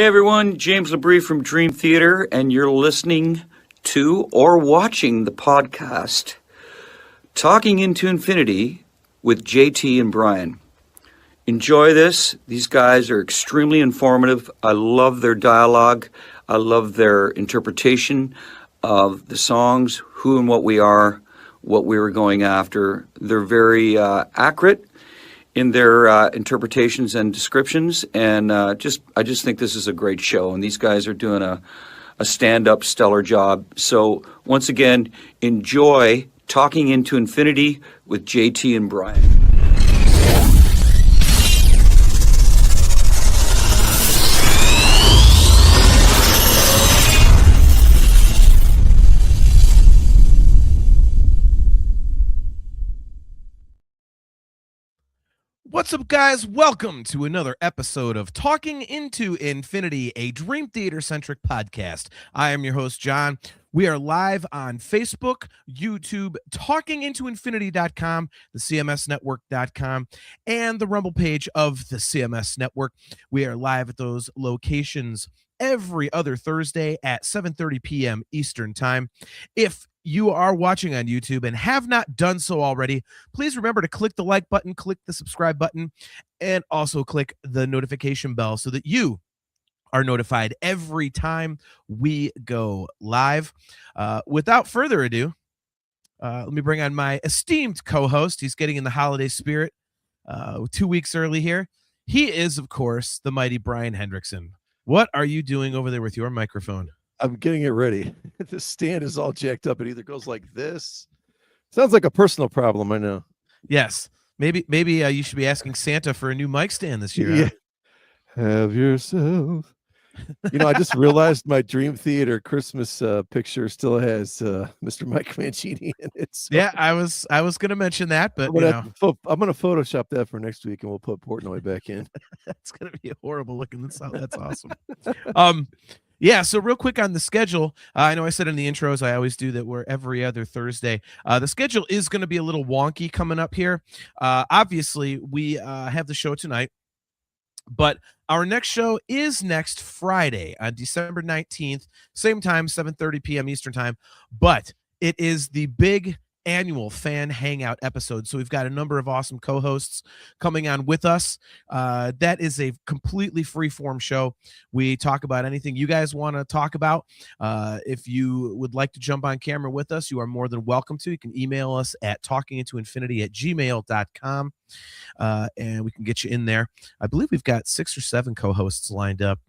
everyone, James Labrie from Dream Theater, and you're listening to or watching the podcast Talking into Infinity with JT and Brian. Enjoy this. These guys are extremely informative. I love their dialogue. I love their interpretation of the songs, who and what we are, what we were going after. They're very accurate in their interpretations and descriptions, and I just think this is a great show, and these guys are doing a stand-up stellar job. So once again, enjoy Talking into Infinity with JT and Brian. What's up, guys? Welcome to another episode of Talking into Infinity, a Dream Theater-centric podcast. I am your host, John. We are live on Facebook, YouTube, talkingintoinfinity.com, the CMSnetwork.com, and the Rumble page of the CMS Network. We are live at those locations every other Thursday at 7:30 p.m. Eastern Time. If you are watching on YouTube and have not done so already, please remember to click the like button, click the subscribe button, and also click the notification bell so that you are notified every time we go live. Without further ado, let me bring on my esteemed co-host. He's getting in the holiday spirit 2 weeks early here. He is, of course, the mighty Brian Hendrickson. What are you doing over there with your microphone? I'm getting it ready. The stand is all jacked up. It either goes like this. Sounds like a personal problem, I know. Yes. Maybe you should be asking Santa for a new mic stand this year. Yeah. Huh? Have yourself. I just realized my Dream Theater Christmas picture still has Mr. Mike Mancini in it. So yeah, I was going to mention that, but I'm going to Photoshop that for next week, and we'll put Portnoy back in. That's going to be horrible looking. That's awesome. Yeah, so real quick on the schedule, I know I said in the intros, I always do that we're every other Thursday. The schedule is going to be a little wonky coming up here. Obviously, we have the show tonight, but our next show is next Friday on December 19th, same time, 7:30 p.m. Eastern Time, but it is the big annual fan hangout episode. So we've got a number of awesome co-hosts coming on with us. That is a completely free-form show. We talk about anything you guys want to talk about. If you would like to jump on camera with us, you are more than welcome to. You can email us at talkingintoinfinity@gmail.com, and we can get you in there. I believe we've got 6 or 7 co-hosts lined up.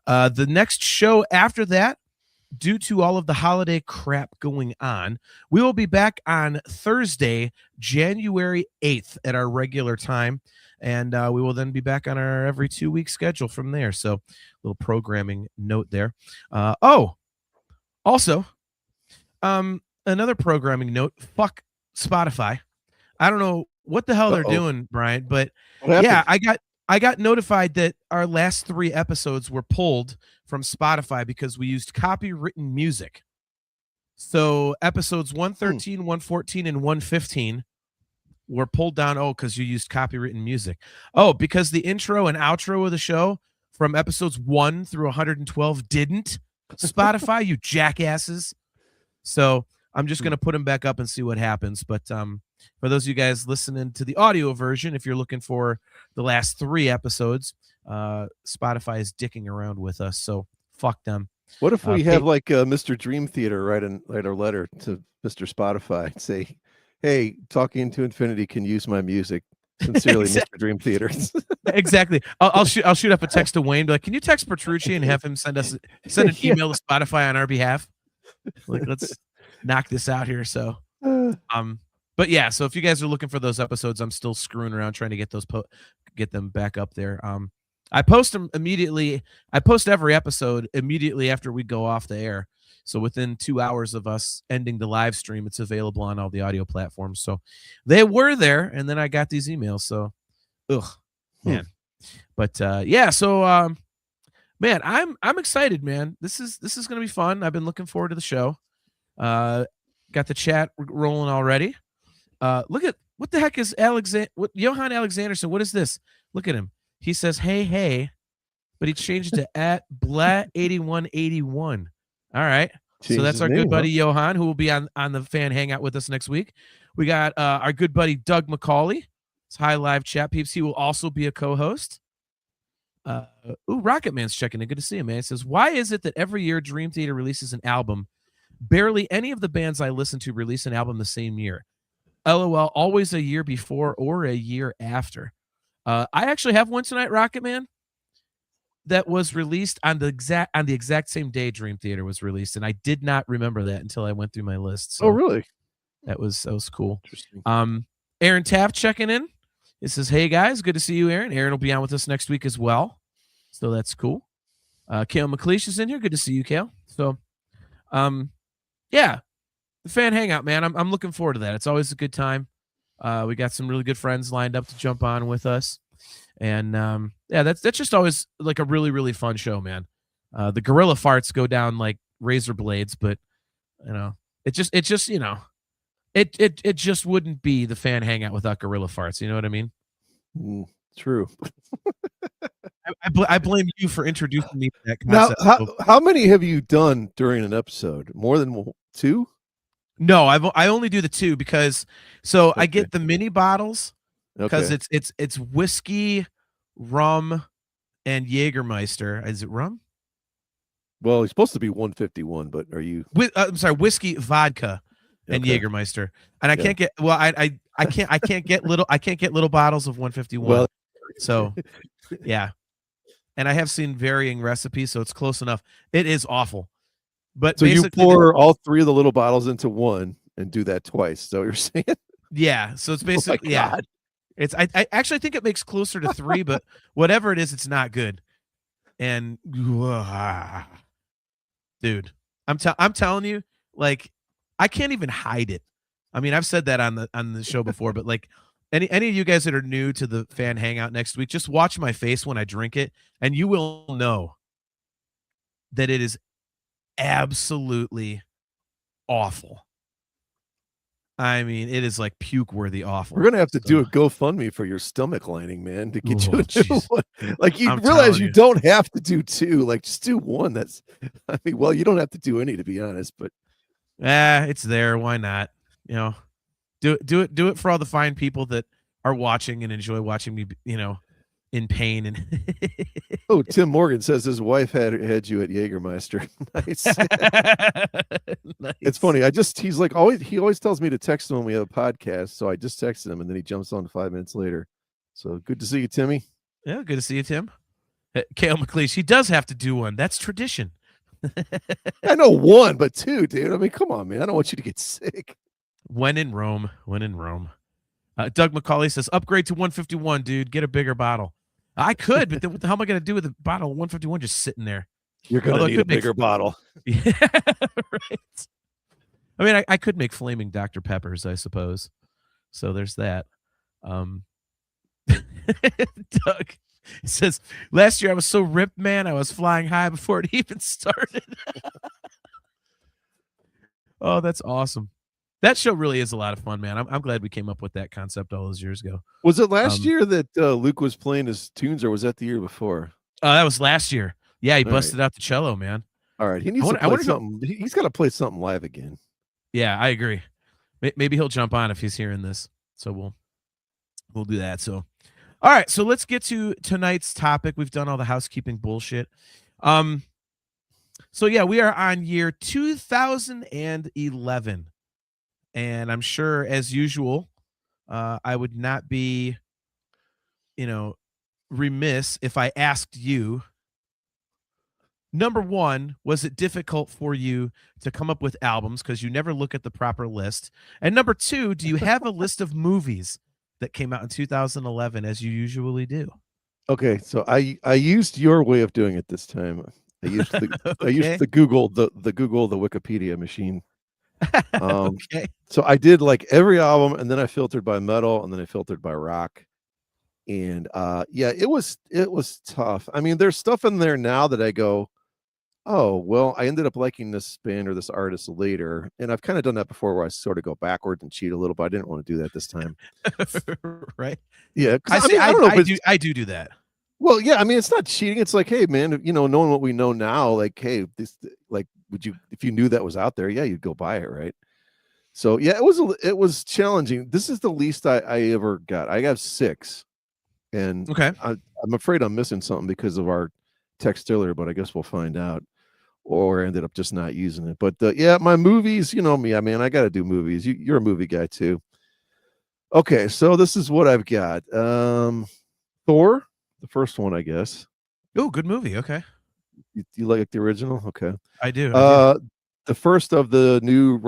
The next show after that, due to all of the holiday crap going on, we will be back on Thursday, January 8th at our regular time, and we will then be back on our every 2-week schedule from there. So, little programming note there. Also, another programming note, fuck Spotify. I don't know what the hell they're doing, Brian, but yeah, I got notified that our last 3 episodes were pulled from Spotify because we used copywritten music. So episodes 113, 114, and 115 were pulled down. Oh, because you used copywritten music. Oh, because the intro and outro of the show from episodes 1 through 112 didn't. Spotify, you jackasses. So I'm just going to put them back up and see what happens. But for those of you guys listening to the audio version, if you're looking for the last 3 episodes, Spotify is dicking around with us, so fuck them. What if we have like Mr. Dream Theater write a letter to Mr. Spotify and say, hey, Talking into Infinity can use my music. Sincerely, Mr. Dream Theater. Exactly. I'll shoot up a text to Wayne, be like, can you text Petrucci and have him send an email to Spotify on our behalf? Like, let's knock this out here. So but yeah, so if you guys are looking for those episodes, I'm still screwing around trying to get those get them back up there. I post them immediately. I post every episode immediately after we go off the air. So within 2 hours of us ending the live stream, it's available on all the audio platforms. So they were there, and then I got these emails. So, man. But yeah, so man, I'm excited, man. This is gonna be fun. I've been looking forward to the show. Got the chat rolling already. Look at what the heck is Johan Alexanderson? What is this? Look at him. He says, hey, but he changed it to at Blat8181. All right. Changed so that's his our name, good buddy Johan, who will be on the fan hangout with us next week. We got our good buddy Doug McCauley. It's High Live Chat Peeps. He will also be a co-host. Rocket Man's checking in. Good to see him, man. He says, why is it that every year Dream Theater releases an album, barely any of the bands I listen to release an album the same year? LOL, always a year before or a year after. I actually have one tonight, Rocket Man, that was released on the exact same day Dream Theater was released, and I did not remember that until I went through my list. So oh, really? that was cool. Interesting. Aaron Taft checking in. It says, hey guys, good to see you, Aaron. Aaron will be on with us next week as well, so that's cool. Kale McLeish is in here. Good to see you, Kale. So, yeah, the fan hangout, man. I'm looking forward to that. It's always a good time. We got some really good friends lined up to jump on with us, and yeah, that's just always like a really, really fun show, man. The gorilla farts go down like razor blades, but you know, it just you know, it just wouldn't be the fan hangout without gorilla farts. You know what I mean? True. I blame you for introducing me to that Now, concept. how many have you done during an episode? More than 2? No, I only do the 2 because I get the mini bottles because it's whiskey, rum, and Jägermeister. Is it rum? Well, it's supposed to be 151, but are you? I'm sorry, whiskey, vodka, and Jägermeister. And I can't get I can't get little bottles of 151. Well, so yeah. And I have seen varying recipes, so it's close enough. It is awful. But so you pour all 3 of the little bottles into one and do that twice. So you're saying? Yeah. So it's basically It's I actually think it makes closer to 3, but whatever it is, it's not good. And dude, I'm telling you, like, I can't even hide it. I mean, I've said that on the show before, but like any of you guys that are new to the fan hangout next week, just watch my face when I drink it, and you will know that it is absolutely awful. I mean, it is like puke-worthy awful. We're gonna have to do a GoFundMe for your stomach lining, man, to get you a new one. Like, you I'm realize you don't have to do 2. Like, just do 1. That's, I mean, well, you don't have to do any, to be honest, but it's there. Why not? You know, do it for all the fine people that are watching and enjoy watching me, you know, in pain. And oh, Tim Morgan says his wife had you at Jägermeister. Nice. Nice. It's funny. He always tells me to text him when we have a podcast. So I just texted him and then he jumps on 5 minutes later. So good to see you, Timmy. Yeah, good to see you, Tim. Kale McLeish, he does have to do one. That's tradition. I know 1, but 2, dude. I mean, come on, man. I don't want you to get sick. When in Rome. Doug McCauley says, upgrade to 151, dude. Get a bigger bottle. I could, but then what the hell am I going to do with a bottle of 151 just sitting there? You're going to need a bigger bottle. Yeah, right. I mean, I could make flaming Dr. Peppers, I suppose. So there's that. Doug says, last year I was so ripped, man. I was flying high before it even started. Oh, that's awesome. That show really is a lot of fun, man. I'm glad we came up with that concept all those years ago. Was it last year that Luke was playing his tunes, or was that the year before? That was last year. Yeah, he busted out the cello, man. All right, he needs to play something. He's got to play something live again. Yeah, I agree. Maybe he'll jump on if he's hearing this. So we'll do that. So, all right. So let's get to tonight's topic. We've done all the housekeeping bullshit. So yeah, we are on year 2011. And I'm sure, as usual, I would not be, remiss if I asked you, number one, was it difficult for you to come up with albums because you never look at the proper list? And number two, do you have a list of movies that came out in 2011 as you usually do? Okay, so I used your way of doing it this time. I used the Okay. I used the Google the Wikipedia machine. Okay. So I did like every album, and then I filtered by metal, and then I filtered by rock. And yeah, it was tough. I mean, there's stuff in there now that I go, oh, well, I ended up liking this band or this artist later. And I've kind of done that before where I sort of go backwards and cheat a little, but I didn't want to do that this time. Right. Yeah. I don't know. I do that. Well, yeah, I mean, it's not cheating. It's like, hey, man, knowing what we know now, like, hey, this, like, would you, if you knew that was out there, yeah, you'd go buy it, right? So yeah, it was challenging. This is the least I ever got. I got 6, and Okay. I'm afraid I'm missing something because of our text earlier, but I guess we'll find out. Or ended up just not using it. But yeah, my movies, you know me, I mean, I got to do movies. You're a movie guy too. Okay, so this is what I've got. Thor, the first one, I guess. Oh, good movie. Okay. You like the original? Okay. I do. The first of the new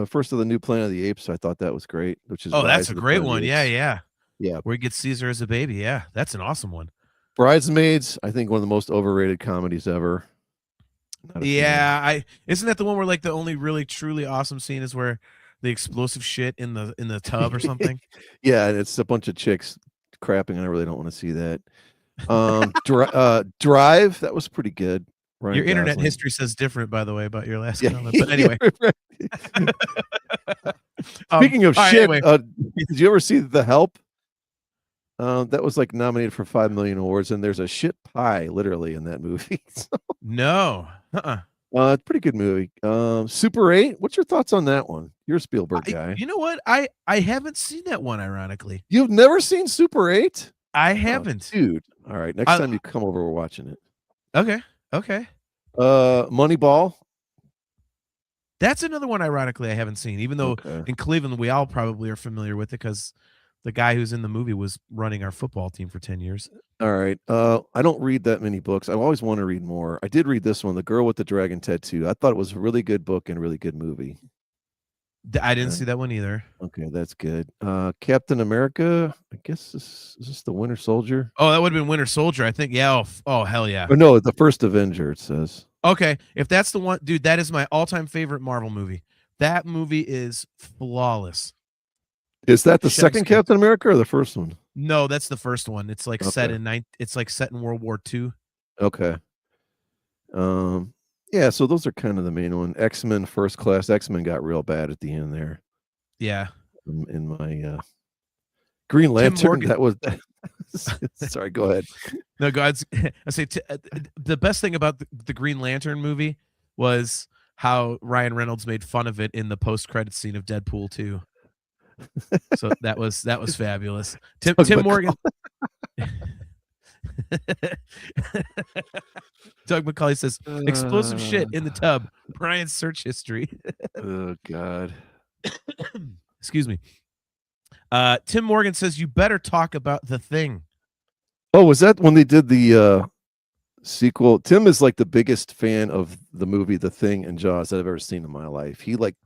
first of the new Planet of the Apes. I thought that was great, which is Oh, that's Rise a of the great Planet of one. the Yeah, Apes. yeah. Yeah. Where he gets Caesar as a baby. Yeah, that's an awesome one. Bridesmaids, I think one of the most overrated comedies ever. Yeah, isn't that the one where like the only really truly awesome scene is where the explosive shit in the tub or something? Yeah, and it's a bunch of chicks crapping, and I really don't want to see that. Drive, that was pretty good. Ryan Your internet Gosling. history says different, by the way, about your last Yeah. comment. But anyway. Speaking of right, shit, anyway. did you ever see The Help? That was like nominated for 5 million awards, and there's a shit pie literally in that movie. No. Pretty good movie. Super 8. What's your thoughts on that one? You're a Spielberg guy. You know what? I haven't seen that one, ironically. You've never seen Super 8? I haven't. Oh, dude. All right. Next time you come over, we're watching it. Okay. Okay. Moneyball. That's another one, ironically, I haven't seen, even though in Cleveland we all probably are familiar with it because the guy who's in the movie was running our football team for 10 years. All right. I don't read that many books. I always want to read more. I did read this one, The Girl with the Dragon Tattoo. I thought it was a really good book and really good movie. I didn't see that one either. Okay, that's good. Captain America, I guess is this the Winter Soldier? Oh, that would have been Winter Soldier, I think. Yeah. Oh, hell yeah. Oh, no, the first Avenger, it says. Okay, if that's the one, dude, that is my all-time favorite Marvel movie. That movie is flawless. Is that the second Captain America or the first one? No, that's the first one. It's like set in World War II. Okay. Yeah, so those are kind of the main one. X-Men First Class. X-Men got real bad at the end there. Yeah. In my Green Lantern, that was sorry, go ahead. No, God, I say the best thing about the Green Lantern movie was how Ryan Reynolds made fun of it in the post-credit scene of Deadpool 2. So that was fabulous. Tim Morgan. Doug McCauley says, explosive shit in the tub. Brian's search history. Oh, God. Excuse me. Tim Morgan says, you better talk about The Thing. Oh, was that when they did the sequel? Tim is like the biggest fan of the movie The Thing and Jaws that I've ever seen in my life. He like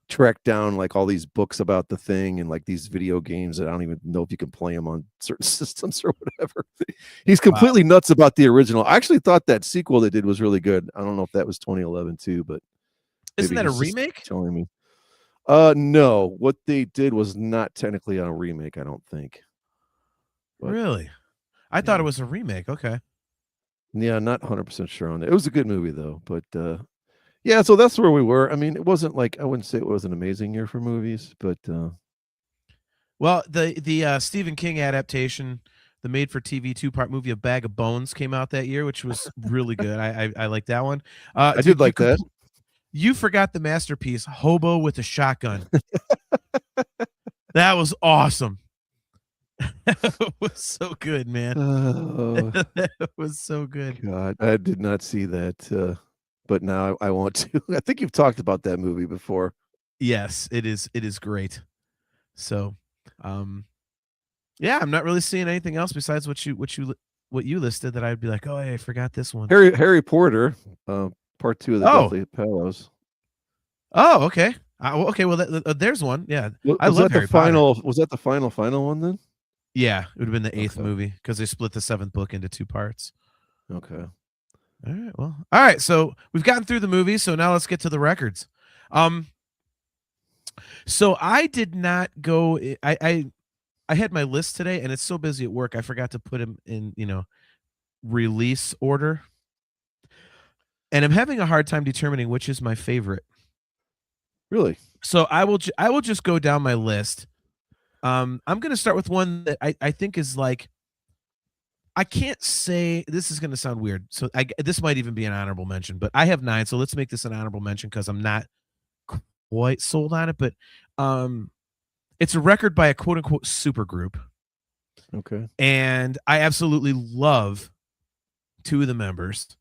tracked down like all these books about The Thing and like these video games that I don't even know if you can play them on certain systems or whatever. He's completely nuts about the original. I actually thought that sequel they did was really good. I don't know if that was 2011 too, but isn't that a remake? Telling me. No, what they did was not technically a remake, I don't think. But, really? I thought it was a remake. Okay. Yeah, not 100% sure on it. It was a good movie though, but yeah, so that's where we were. I mean, it wasn't like, I wouldn't say it was an amazing year for movies, but well, the Stephen King adaptation, the made-for-TV 2-part movie of Bag of Bones came out that year, which was really good. I like that one. I did like that. You forgot the masterpiece, Hobo with a Shotgun. That was awesome. That was so good, man. That was so good. God, I did not see that, but now I want to. I think you've talked about that movie before. Yes, it is. It is great. So, yeah, I'm not really seeing anything else besides what you listed that I'd be like, oh, hey, I forgot this one. Harry Porter, part 2 of the Deathly Hallows. Oh, okay. Okay, well, there's one. Yeah, I love Harry Potter. Was that the final one then? Yeah, it would have been the 8th movie because they split the 7th book into 2 parts. Okay. All right. Well, all right. So we've gotten through the movie. So now let's get to the records. So I did not go. I had my list today, and it's so busy at work, I forgot to put them in, release order. And I'm having a hard time determining which is my favorite. Really? So I will just go down my list. I'm going to start with one that I think is like, I can't say, this is going to sound weird. So this might even be an honorable mention, but I have 9. So let's make this an honorable mention because I'm not quite sold on it. But it's a record by a quote unquote super group. Okay. And I absolutely love 2 of the members.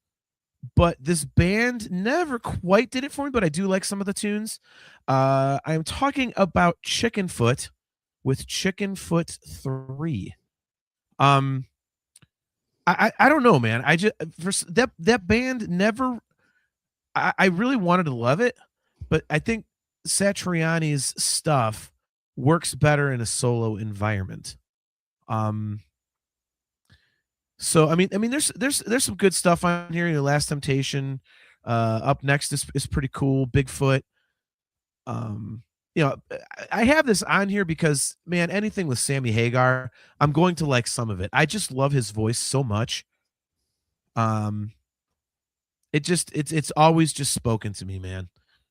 But this band never quite did it for me, but I do like some of the tunes. I'm talking about Chickenfoot with Chickenfoot 3. I don't know, man. I just that band never. I really wanted to love it, but I think Satriani's stuff works better in a solo environment. So I mean, there's some good stuff on here. You know, Last Temptation, Up Next is pretty cool. Bigfoot. You know, I have this on here because, man, anything with Sammy Hagar, I'm going to like some of it. I just love his voice so much. It's always just spoken to me, man.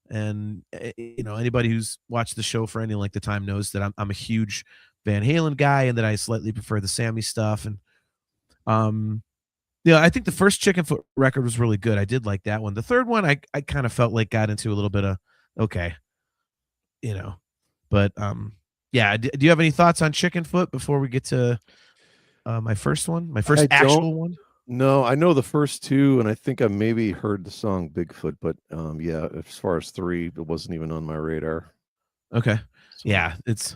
And you know, anybody who's watched the show for any length of time knows that I'm a huge Van Halen guy, and that I slightly prefer the Sammy stuff. And yeah, I think the first Chickenfoot record was really good. I did like that one. The third one, I kind of felt like got into a little bit of okay, you know, but yeah. Do you have any thoughts on Chickenfoot before we get to my first one, my first actual one? No, I know the first 2, and I think I maybe heard the song Bigfoot, but yeah, as far as 3, it wasn't even on my radar. Okay, So. yeah, it's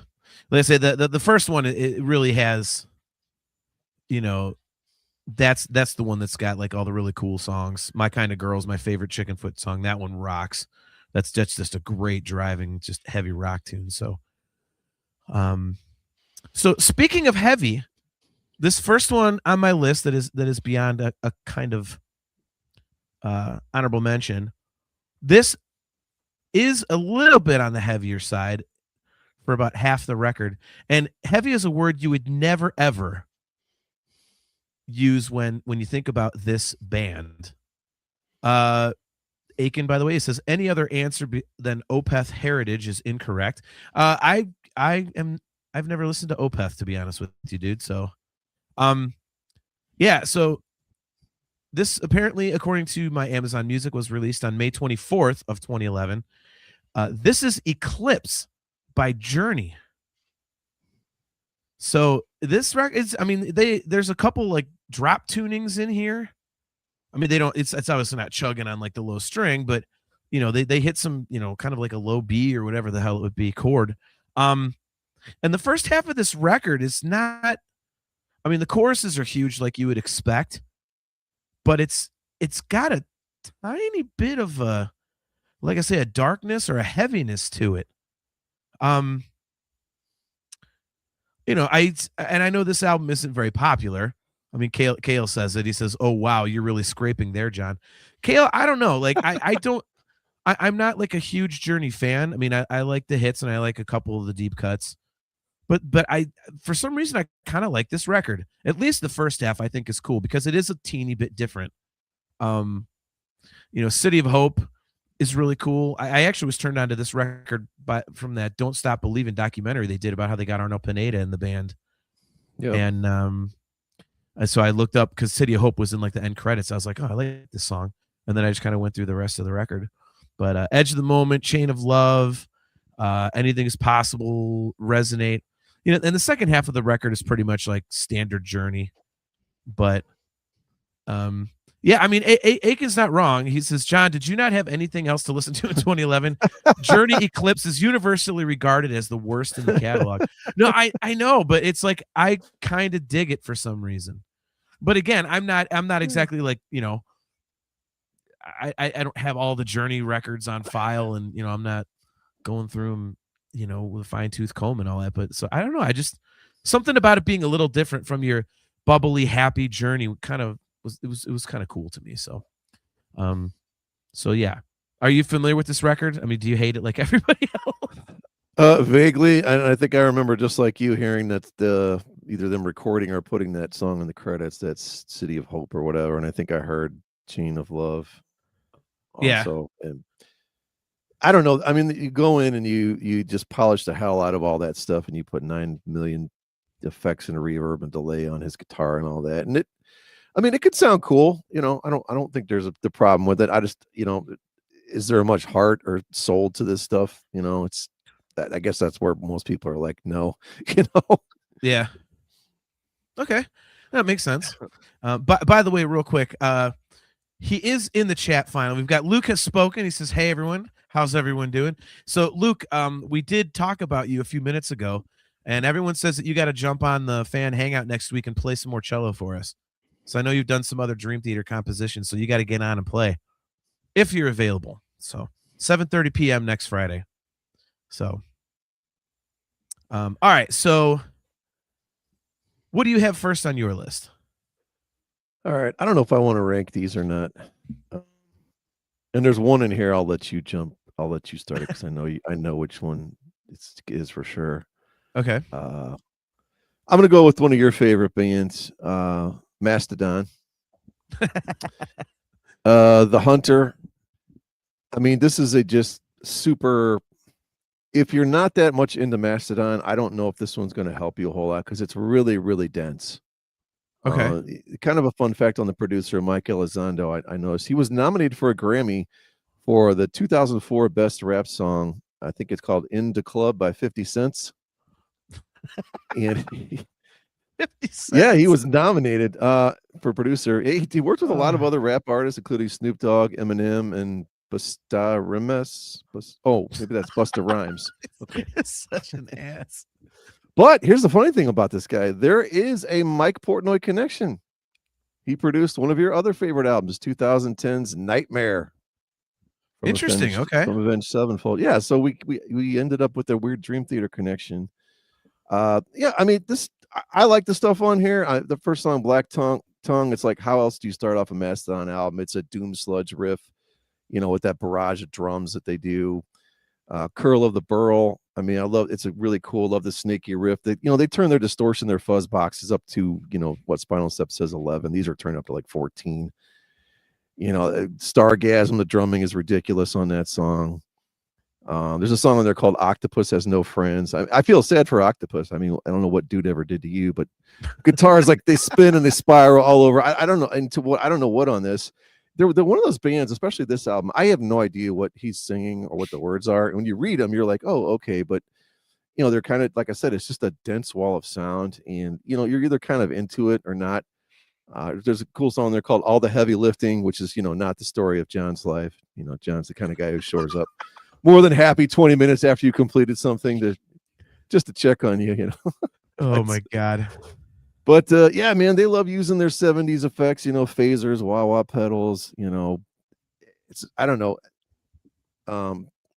like I say, the first one, it really has, you know, that's the one that's got like all the really cool songs. My Kind of Girl's my favorite Chickenfoot song. That one rocks. That's just a great driving, just heavy rock tune. So, so speaking of heavy, this first one on my list that is beyond a kind of honorable mention. This is a little bit on the heavier side for about half the record. And heavy is a word you would never, ever use when you think about this band. Aiken, by the way, it says any other answer than Opeth Heritage is incorrect. I've never listened to Opeth, to be honest with you, dude. So, yeah. So this apparently, according to my Amazon Music, was released on May 24th of 2011. This is Eclipse by Journey. So this record is, I mean, there's a couple like drop tunings in here. I mean, they don't, it's obviously not chugging on like the low string, but you know, they hit some, you know, kind of like a low B or whatever the hell it would be chord. And the first half of this record is not, I mean, the choruses are huge like you would expect, but it's got a tiny bit of a, like I say, a darkness or a heaviness to it. You know, I know this album isn't very popular. I mean, Kale says it. He says, "Oh wow, you're really scraping there, John." Kale, I don't know. Like, I'm not like a huge Journey fan. I mean, I like the hits and I like a couple of the deep cuts, but for some reason I kind of like this record. At least the first half I think is cool because it is a teeny bit different. You know, City of Hope is really cool. I actually was turned on to this record from that Don't Stop Believing documentary they did about how they got Arno Pineda in the band. Yeah. And so I looked up because City of Hope was in like the end credits. I was like, oh, I like this song. And then I just kind of went through the rest of the record. But Edge of the Moment, Chain of Love, Anything is Possible, Resonate. You know, and the second half of the record is pretty much like standard Journey. But yeah, I mean, Aiken's not wrong. He says, John, did you not have anything else to listen to in 2011? Journey Eclipse is universally regarded as the worst in the catalog. No, I know, but it's like I kind of dig it for some reason. But again, I'm not exactly like, you know, I don't have all the Journey records on file, and you know, I'm not going through them, you know, with a fine-tooth comb and all that. But so I don't know. I just something about it being a little different from your bubbly, happy Journey kind of it was kind of cool to me. So, so yeah. Are you familiar with this record? I mean, do you hate it like everybody else? Vaguely. I think I remember just like you hearing that either them recording or putting that song in the credits. That's City of Hope or whatever. And I think I heard Chain of Love. Also. Yeah. And I don't know. I mean, you go in and you just polish the hell out of all that stuff, and you put 9 million effects and reverb and delay on his guitar and all that, and I mean, it could sound cool. I don't think there's the problem with it. I just, is there much heart or soul to this stuff? It's that, I guess that's where most people are like, no, you know. Yeah. Okay, that makes sense. By the way, real quick, he is in the chat finally. We've got Luke has spoken. He says, "Hey everyone, how's everyone doing?" So Luke, we did talk about you a few minutes ago, and everyone says that you got to jump on the fan hangout next week and play some more cello for us. So I know you've done some other Dream Theater compositions, so you got to get on and play if you're available. So 7:30 p.m. next Friday. So, all right. So, what do you have first on your list? All right. I don't know if I want to rank these or not. And there's one in here. I'll let you jump. I'll let you start it because I know which one it is for sure. Okay. I'm gonna go with one of your favorite bands, Mastodon. The Hunter. I mean, this is a just super. If you're not that much into Mastodon, I don't know if this one's going to help you a whole lot because it's really, really dense. Okay. Kind of a fun fact on the producer, Mike Elizondo. I noticed he was nominated for a Grammy for the 2004 Best Rap Song. I think it's called "In the Club" by 50 Cent. And 50 cents. yeah, he was nominated for producer. He worked with a lot of other rap artists, including Snoop Dogg, Eminem, and Busta Rhymes. Maybe that's Busta Rhymes. Okay. It's such an ass. But here's the funny thing about this guy. There is a Mike Portnoy connection. He produced one of your other favorite albums, 2010's Nightmare. Interesting. Okay. From Avenged Sevenfold. Yeah, so we ended up with a weird Dream Theater connection. Yeah, I mean, I like the stuff on here. The first song, Black Tongue, it's like, how else do you start off a Mastodon album? It's a doom sludge riff, with that barrage of drums that they do. Curl of the Burl. I mean, it's a really cool, love the snaky riff. They turn their distortion, their fuzz boxes up to, what Spinal Step says 11. These are turned up to like 14. Stargasm, the drumming is ridiculous on that song. There's a song on there called Octopus Has No Friends. I feel sad for Octopus. I mean, I don't know what dude ever did to you, but guitars, like, they spin and they spiral all over. I don't know. And I don't know what on this. They're one of those bands, especially this album. I have no idea what he's singing or what the words are. And when you read them, you're like, oh, okay. But, they're kind of, like I said, it's just a dense wall of sound. And, you're either kind of into it or not. There's a cool song there called All the Heavy Lifting, which is, not the story of John's life. John's the kind of guy who shows up more than happy 20 minutes after you completed something just to check on you, Oh my God. But yeah, man, they love using their 70s effects, phasers, wah-wah pedals, I don't know.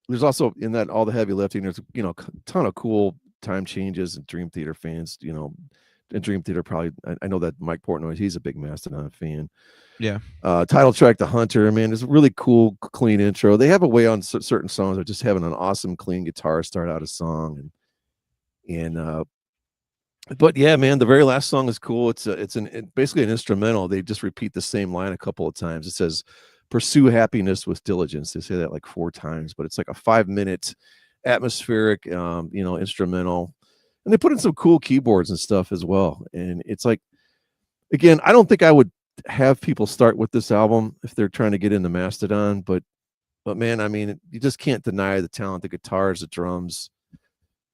There's also in that All the Heavy Lifting, there's a ton of cool time changes, and Dream Theater fans, and Dream Theater probably, I know that Mike Portnoy, he's a big Mastodon fan. Yeah. Title track, The Hunter, man, it's a really cool, clean intro. They have a way on certain songs of just having an awesome, clean guitar start out a song, but yeah, man, the very last song is cool. It's basically an instrumental. They just repeat the same line a couple of times. It says, "Pursue happiness with diligence." They say that like 4 times, but it's like a 5-minute atmospheric, instrumental. And they put in some cool keyboards and stuff as well. And it's like, again, I don't think I would have people start with this album if they're trying to get into Mastodon, but man, I mean, you just can't deny the talent, the guitars, the drums.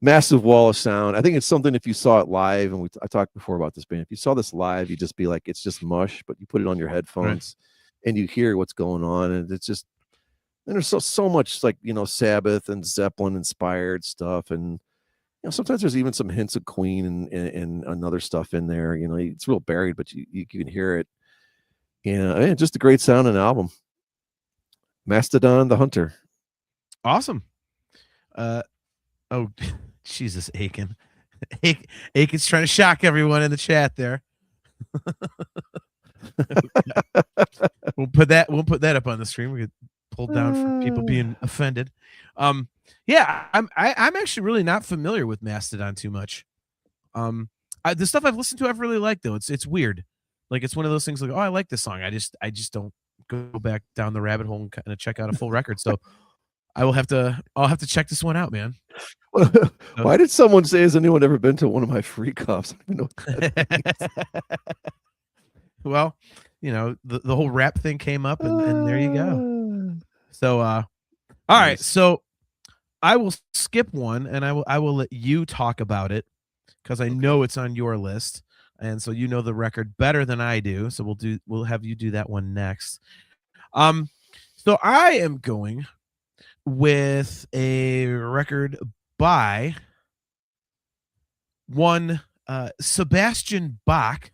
Massive wall of sound. I think it's something, if you saw it live, and I talked before about this band, if you saw this live, you'd just be like, it's just mush, but you put it on your headphones and you hear what's going on, and it's just, and there's so much, like, Sabbath and Zeppelin inspired stuff, and sometimes there's even some hints of Queen and another stuff in there. It's real buried, but you can hear it. And just a great sounding album. Mastodon, The Hunter. Awesome. Oh, Jesus, Aiken. Aiken's trying to shock everyone in the chat there. We'll put that up on the screen. We get pulled down for people being offended. Yeah, I'm actually really not familiar with Mastodon too much. The stuff I've listened to, I've really liked, though. It's weird. Like, it's one of those things like, oh, I like this song. I just don't go back down the rabbit hole and kind of check out a full record. So I'll have to check this one out, man. Why did someone say, has anyone ever been to one of my freak offs? I don't even know what that means. Well, the whole rap thing came up, and there you go. So, all right. Nice. So I will skip one, and I will let you talk about it because I Okay. know it's on your list, and so you know the record better than I do. So we'll have you do that one next. Um, so I am going with a record by one Sebastian Bach.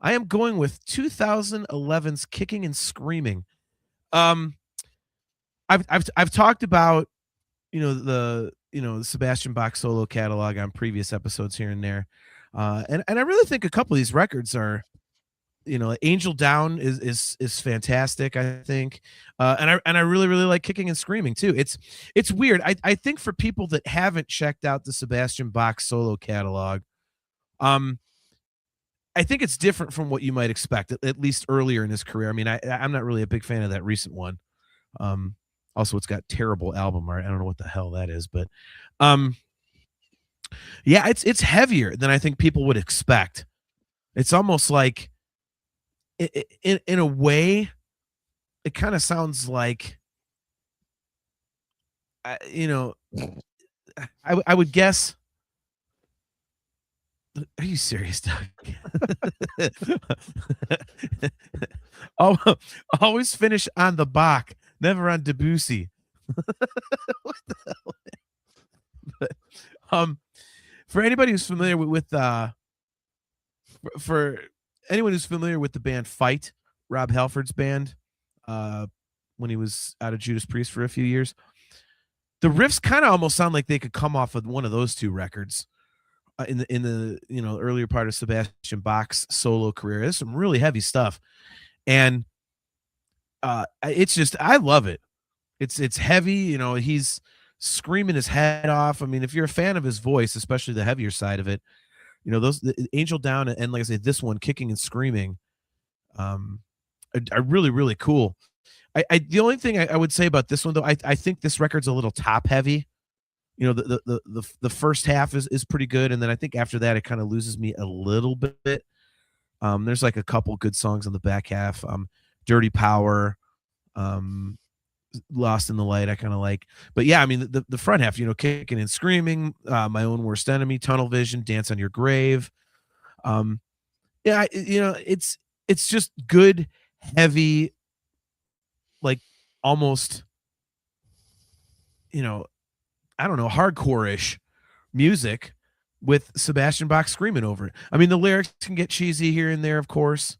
I am going with 2011's "Kicking and Screaming." Um, I've talked about the Sebastian Bach solo catalog on previous episodes here and there, and I really think a couple of these records are, Angel Down is fantastic. I think, and I really like Kicking and Screaming too. It's weird. I think for people that haven't checked out the Sebastian Bach solo catalog, um, I think it's different from what you might expect, at least earlier in his career. I mean, I'm not really a big fan of that recent one. Um, Also, it's got terrible album art. I don't know what the hell that is, but um, yeah, it's heavier than I think people would expect. It's almost like, in a way, it kind of sounds like, uh, you know, I would guess. Are you serious, Doug? Al- Always finish on the Bach, never on Debussy. What the hell? But, um, for anybody who's familiar for anyone who's familiar with the band Fight, Rob Halford's band, uh, when he was out of Judas Priest for a few years, the riffs kind of almost sound like they could come off of one of those two records. In the earlier part of Sebastian Bach's solo career, there's some really heavy stuff, and it's just, I love it. It's heavy. He's screaming his head off. I mean, if you're a fan of his voice, especially the heavier side of it, those the Angel Down and, like I say, this one, Kicking and Screaming, um, are really really cool. The only thing I would say about this one, though, I think this record's a little top heavy. The first half is pretty good, and then I think after that it kind of loses me a little bit. There's like a couple good songs on the back half. Dirty Power, um, Lost in the Light, I kind of like. But yeah, I mean the front half, Kicking and Screaming, My Own Worst Enemy, Tunnel Vision, Dance on Your Grave. Um, yeah, it's just good, heavy, like almost, you know, I don't know, hardcore-ish music with Sebastian Bach screaming over it. I mean, the lyrics can get cheesy here and there, of course.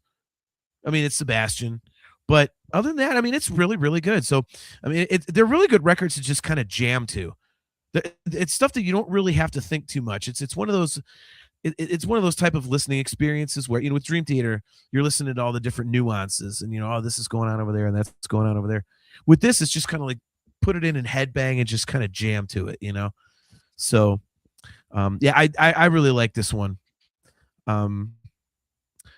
I mean, it's Sebastian, but other than that, I mean, it's really, really good. So, I mean, they're really good records to just kind of jam to. It's stuff that you don't really have to think too much. It's one of those. It's one of those type of listening experiences where, with Dream Theater, you're listening to all the different nuances, and oh, this is going on over there, and that's going on over there. With this, it's just kind of like put it in and headbang and just kind of jam to it. So, yeah, I really like this one.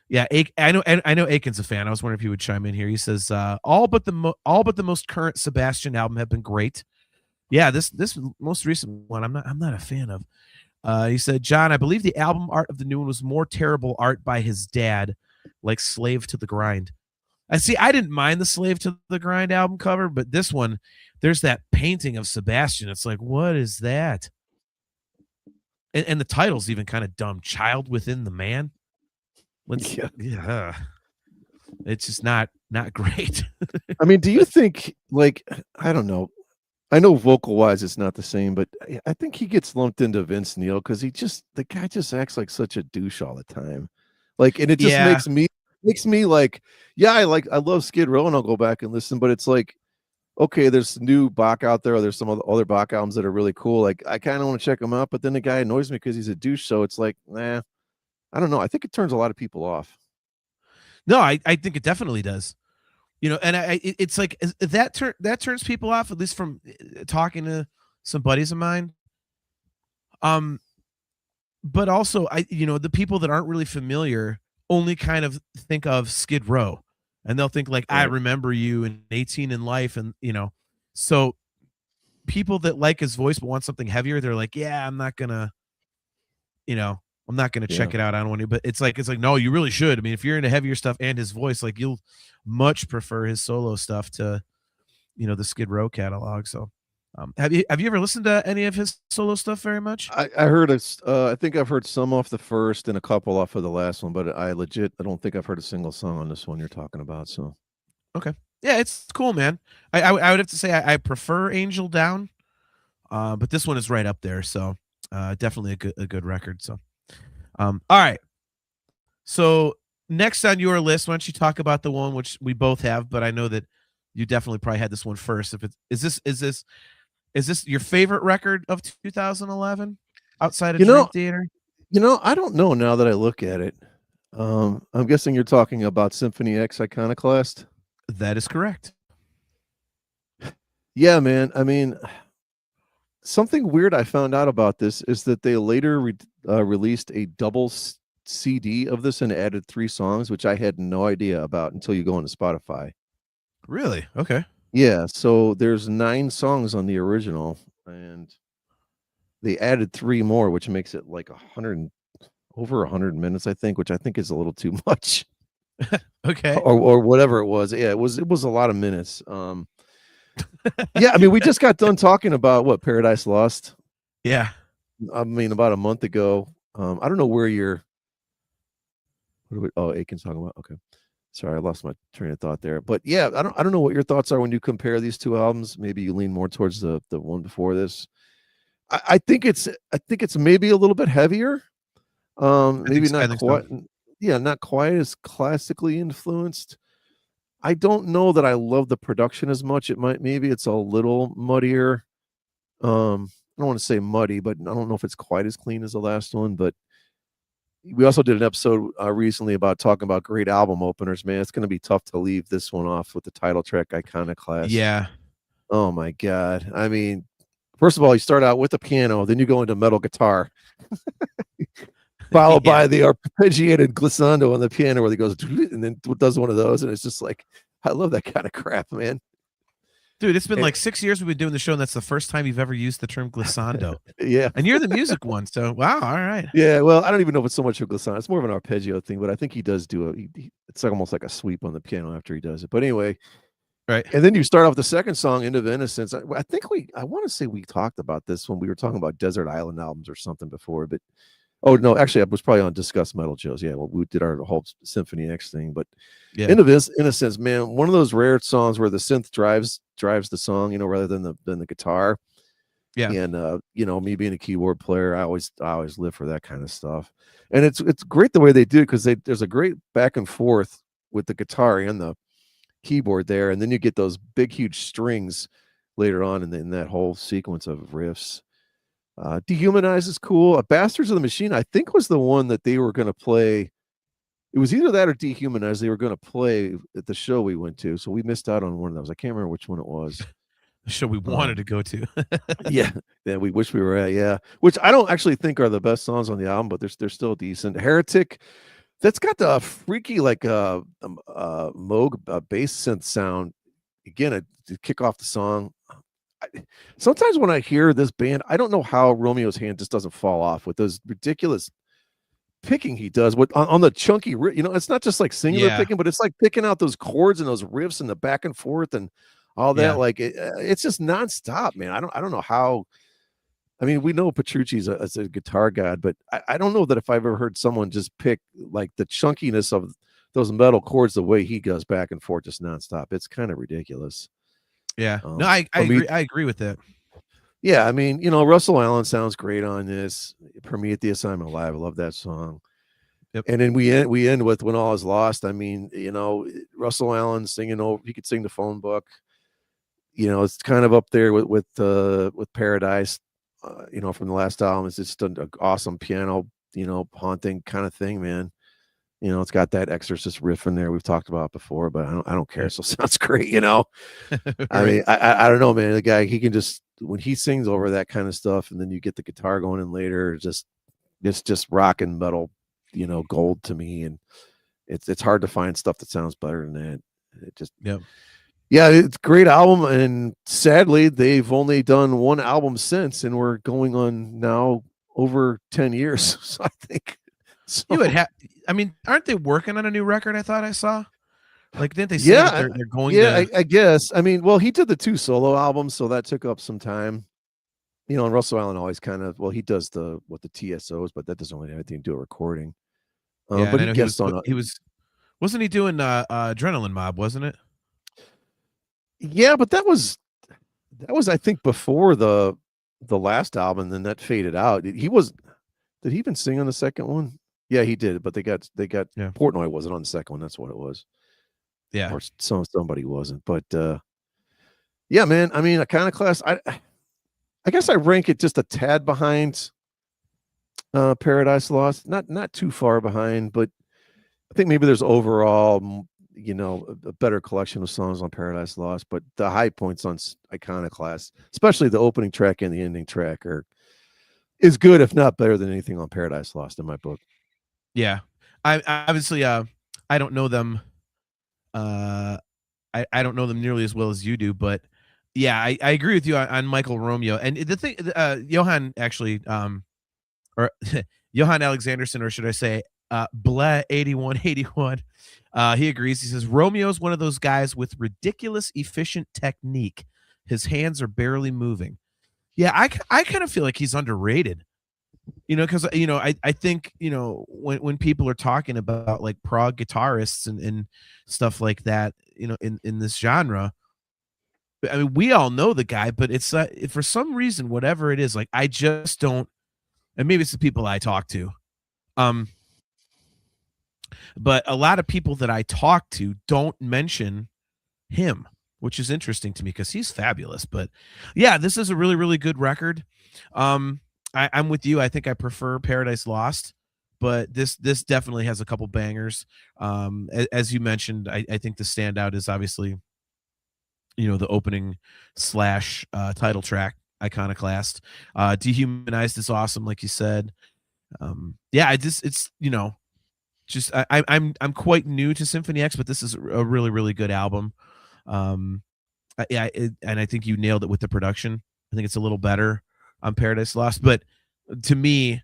Yeah, I know Aiken's a fan. I was wondering if he would chime in here. He says, all but the most current Sebastian album have been great. Yeah, this most recent one I'm not a fan of. He said, John, I believe the album art of the new one was more terrible art by his dad, like Slave to the Grind. I see. I didn't mind the Slave to the Grind album cover, but this one, there's that painting of Sebastian. It's like, what is that? And the title's even kind of dumb. Child Within the Man. Yeah. It's just not great. I mean, do you think, like, I don't know. I know vocal wise it's not the same, but I think he gets lumped into Vince Neil because the guy just acts like such a douche all the time. Like, and it just Yeah. makes me like, yeah, I love Skid Row and I'll go back and listen, but it's like, okay, there's new Bach out there, or there's some other Bach albums that are really cool. Like, I kind of want to check them out, but then the guy annoys me because he's a douche. So it's like, nah, I don't know. I think it turns a lot of people off. No, I think it definitely does. And it's like that turns people off, at least from talking to some buddies of mine. But also, the people that aren't really familiar only kind of think of Skid Row, and they'll think like, I Right. remember you in 18 in Life, and so people that like his voice but want something heavier, they're like, yeah, I'm not gonna, I'm not going to check it out. I don't want to, but it's like, no, you really should. I mean, if you're into heavier stuff and his voice, like you'll much prefer his solo stuff to, the Skid Row catalog. So, have you ever listened to any of his solo stuff very much? I heard I think I've heard some off the first and a couple off of the last one, but I don't think I've heard a single song on this one you're talking about. So, okay. Yeah, it's cool, man. I would have to say I prefer Angel Down, but this one is right up there. So, definitely a good record. So, all right. So next on your list, why don't you talk about the one which we both have, but I know that you definitely probably had this one first. If it's is this your favorite record of 2011 outside of Dream Theater? I don't know now that I look at it. I'm guessing you're talking about Symphony X Iconoclast. That is correct. Yeah, man. I mean, something weird I found out about this is that they later released a double CD of this and added 3 songs, which I had no idea about until you go into Spotify. Really? Okay. Yeah, so there's 9 songs on the original, and they added 3 more, which makes it like over 100 minutes, I think, which I think is a little too much. Okay. Or whatever it was. Yeah, it was a lot of minutes. Yeah, I mean, we just got done talking about what Paradise Lost. Yeah. I mean, about a month ago. I don't know where you're. Aiken's talking about. Okay, sorry, I lost my train of thought there. But yeah, I don't know what your thoughts are when you compare these 2 albums. Maybe you lean more towards the one before this. I think it's maybe a little bit heavier. Maybe not quite. So. Yeah, not quite as classically influenced. I don't know that I love the production as much. Maybe it's a little muddier. I don't want to say muddy, but I don't know if it's quite as clean as the last one. But we also did an episode recently about talking about great album openers. Man, it's going to be tough to leave this one off with the title track Iconoclast. Yeah. Oh my God. I mean, first of all, you start out with the piano, then you go into metal guitar. Followed by the arpeggiated glissando on the piano where he goes and then does one of those, and it's just like, I love that kind of crap, man. Dude, it's been like 6 years we've been doing the show, and that's the first time you've ever used the term glissando. Yeah. And you're the music one, so wow, all right. Yeah, well, I don't even know if it's so much a glissando. It's more of an arpeggio thing, but I think he does do it's like almost like a sweep on the piano after he does it. But anyway, right. And then you start off the second song, End of Innocence. I want to say we talked about this when we were talking about Desert Island albums or something before, but oh no, actually, I was probably on Discuss Metal Joe's. Yeah, well, we did our whole Symphony X thing, but yeah. End of Innocence, man, one of those rare songs where the synth drives the song, rather than the guitar. Yeah, and me being a keyboard player, I always live for that kind of stuff, and it's great the way they do it because there's a great back and forth with the guitar and the keyboard there, and then you get those big huge strings later on in that whole sequence of riffs. Dehumanize is cool. Bastards of the Machine, I think, was the one that they were going to play. It was either that or Dehumanize they were going to play at the show we went to. So we missed out on one of those. I can't remember which one it was. The show we wanted to go to. Yeah, we wish we were at. Yeah, which I don't actually think are the best songs on the album, but they're still decent. Heretic, that's got the freaky like Moog bass synth sound. Again, to kick off the song. Sometimes when I hear this band, I don't know how Romeo's hand just doesn't fall off with those ridiculous picking he does on the chunky riff. It's not just like singular picking, but it's like picking out those chords and those riffs and the back and forth and all that. Yeah. Like it's just nonstop, man. I don't know how. I mean, we know Petrucci's a guitar god, but I don't know that if I've ever heard someone just pick like the chunkiness of those metal chords the way he does back and forth just nonstop. It's kind of ridiculous. Yeah, no, I agree. I agree with that. Yeah, I mean, Russell Allen sounds great on this. Prometheus, I'm Alive. I love that song. Yep. And then we end with When All Is Lost. I mean, Russell Allen singing over. He could sing the phone book. It's kind of up there with Paradise. From the last album, it's just an awesome piano, haunting kind of thing, man. It's got that Exorcist riff in there we've talked about before, but I don't care. So it sounds great, Right. I mean, I don't know, man. The guy, he can just, when he sings over that kind of stuff, and then you get the guitar going in later, it's just rock and metal, gold to me. And it's hard to find stuff that sounds better than that. It just, yeah, it's a great album. And sadly, they've only done one album since, and we're going on now over 10 years. So I think You would so. have. I mean, aren't they working on a new record? I thought I saw. Like, didn't they say that Yeah, they're going yeah, to? I guess. I mean, well, he did the 2 solo albums, so that took up some time. You know, and Russell Allen always kind of, well, he does the TSOs, but that doesn't really have anything to do with recording. Yeah, But and I he know guessed on wasn't he doing Adrenaline Mob? Wasn't it? yeah, but that was I think before the last album, then that faded out. He was Did he even sing on the second one? Yeah, he did, but they got Yeah. Portnoy wasn't on the second one. That's what it was. Yeah. Or somebody wasn't. But yeah, man. I mean, Iconoclast, I guess I rank it just a tad behind Paradise Lost. Not too far behind, but I think maybe there's overall, a better collection of songs on Paradise Lost, but the high points on Iconoclast, especially the opening track and the ending track, is good, if not better than anything on Paradise Lost in my book. Yeah. I obviously I don't know them. I don't know them nearly as well as you do, but yeah, I agree with you on Michael Romeo. And the thing, Johan actually, or Johan Alexanderson, or should I say, Blah 8181. He agrees. He says Romeo's one of those guys with ridiculous efficient technique. His hands are barely moving. Yeah, I kind of feel like he's underrated. Because I think when people are talking about like prog guitarists and stuff like that, in this genre, I mean, we all know the guy, but it's for some reason, whatever it is, like I just don't, and maybe it's the people I talk to, but a lot of people that I talk to don't mention him, which is interesting to me because he's fabulous. But yeah, this is a really, really good record. I'm with you. I think I prefer Paradise Lost, but this definitely has a couple bangers. As you mentioned, I think the standout is obviously, the opening slash title track, Iconoclast. Dehumanized is awesome, like you said. Yeah, I'm quite new to Symphony X, but this is a really, really good album. And I think you nailed it with the production. I think it's a little better on Paradise Lost, but to me,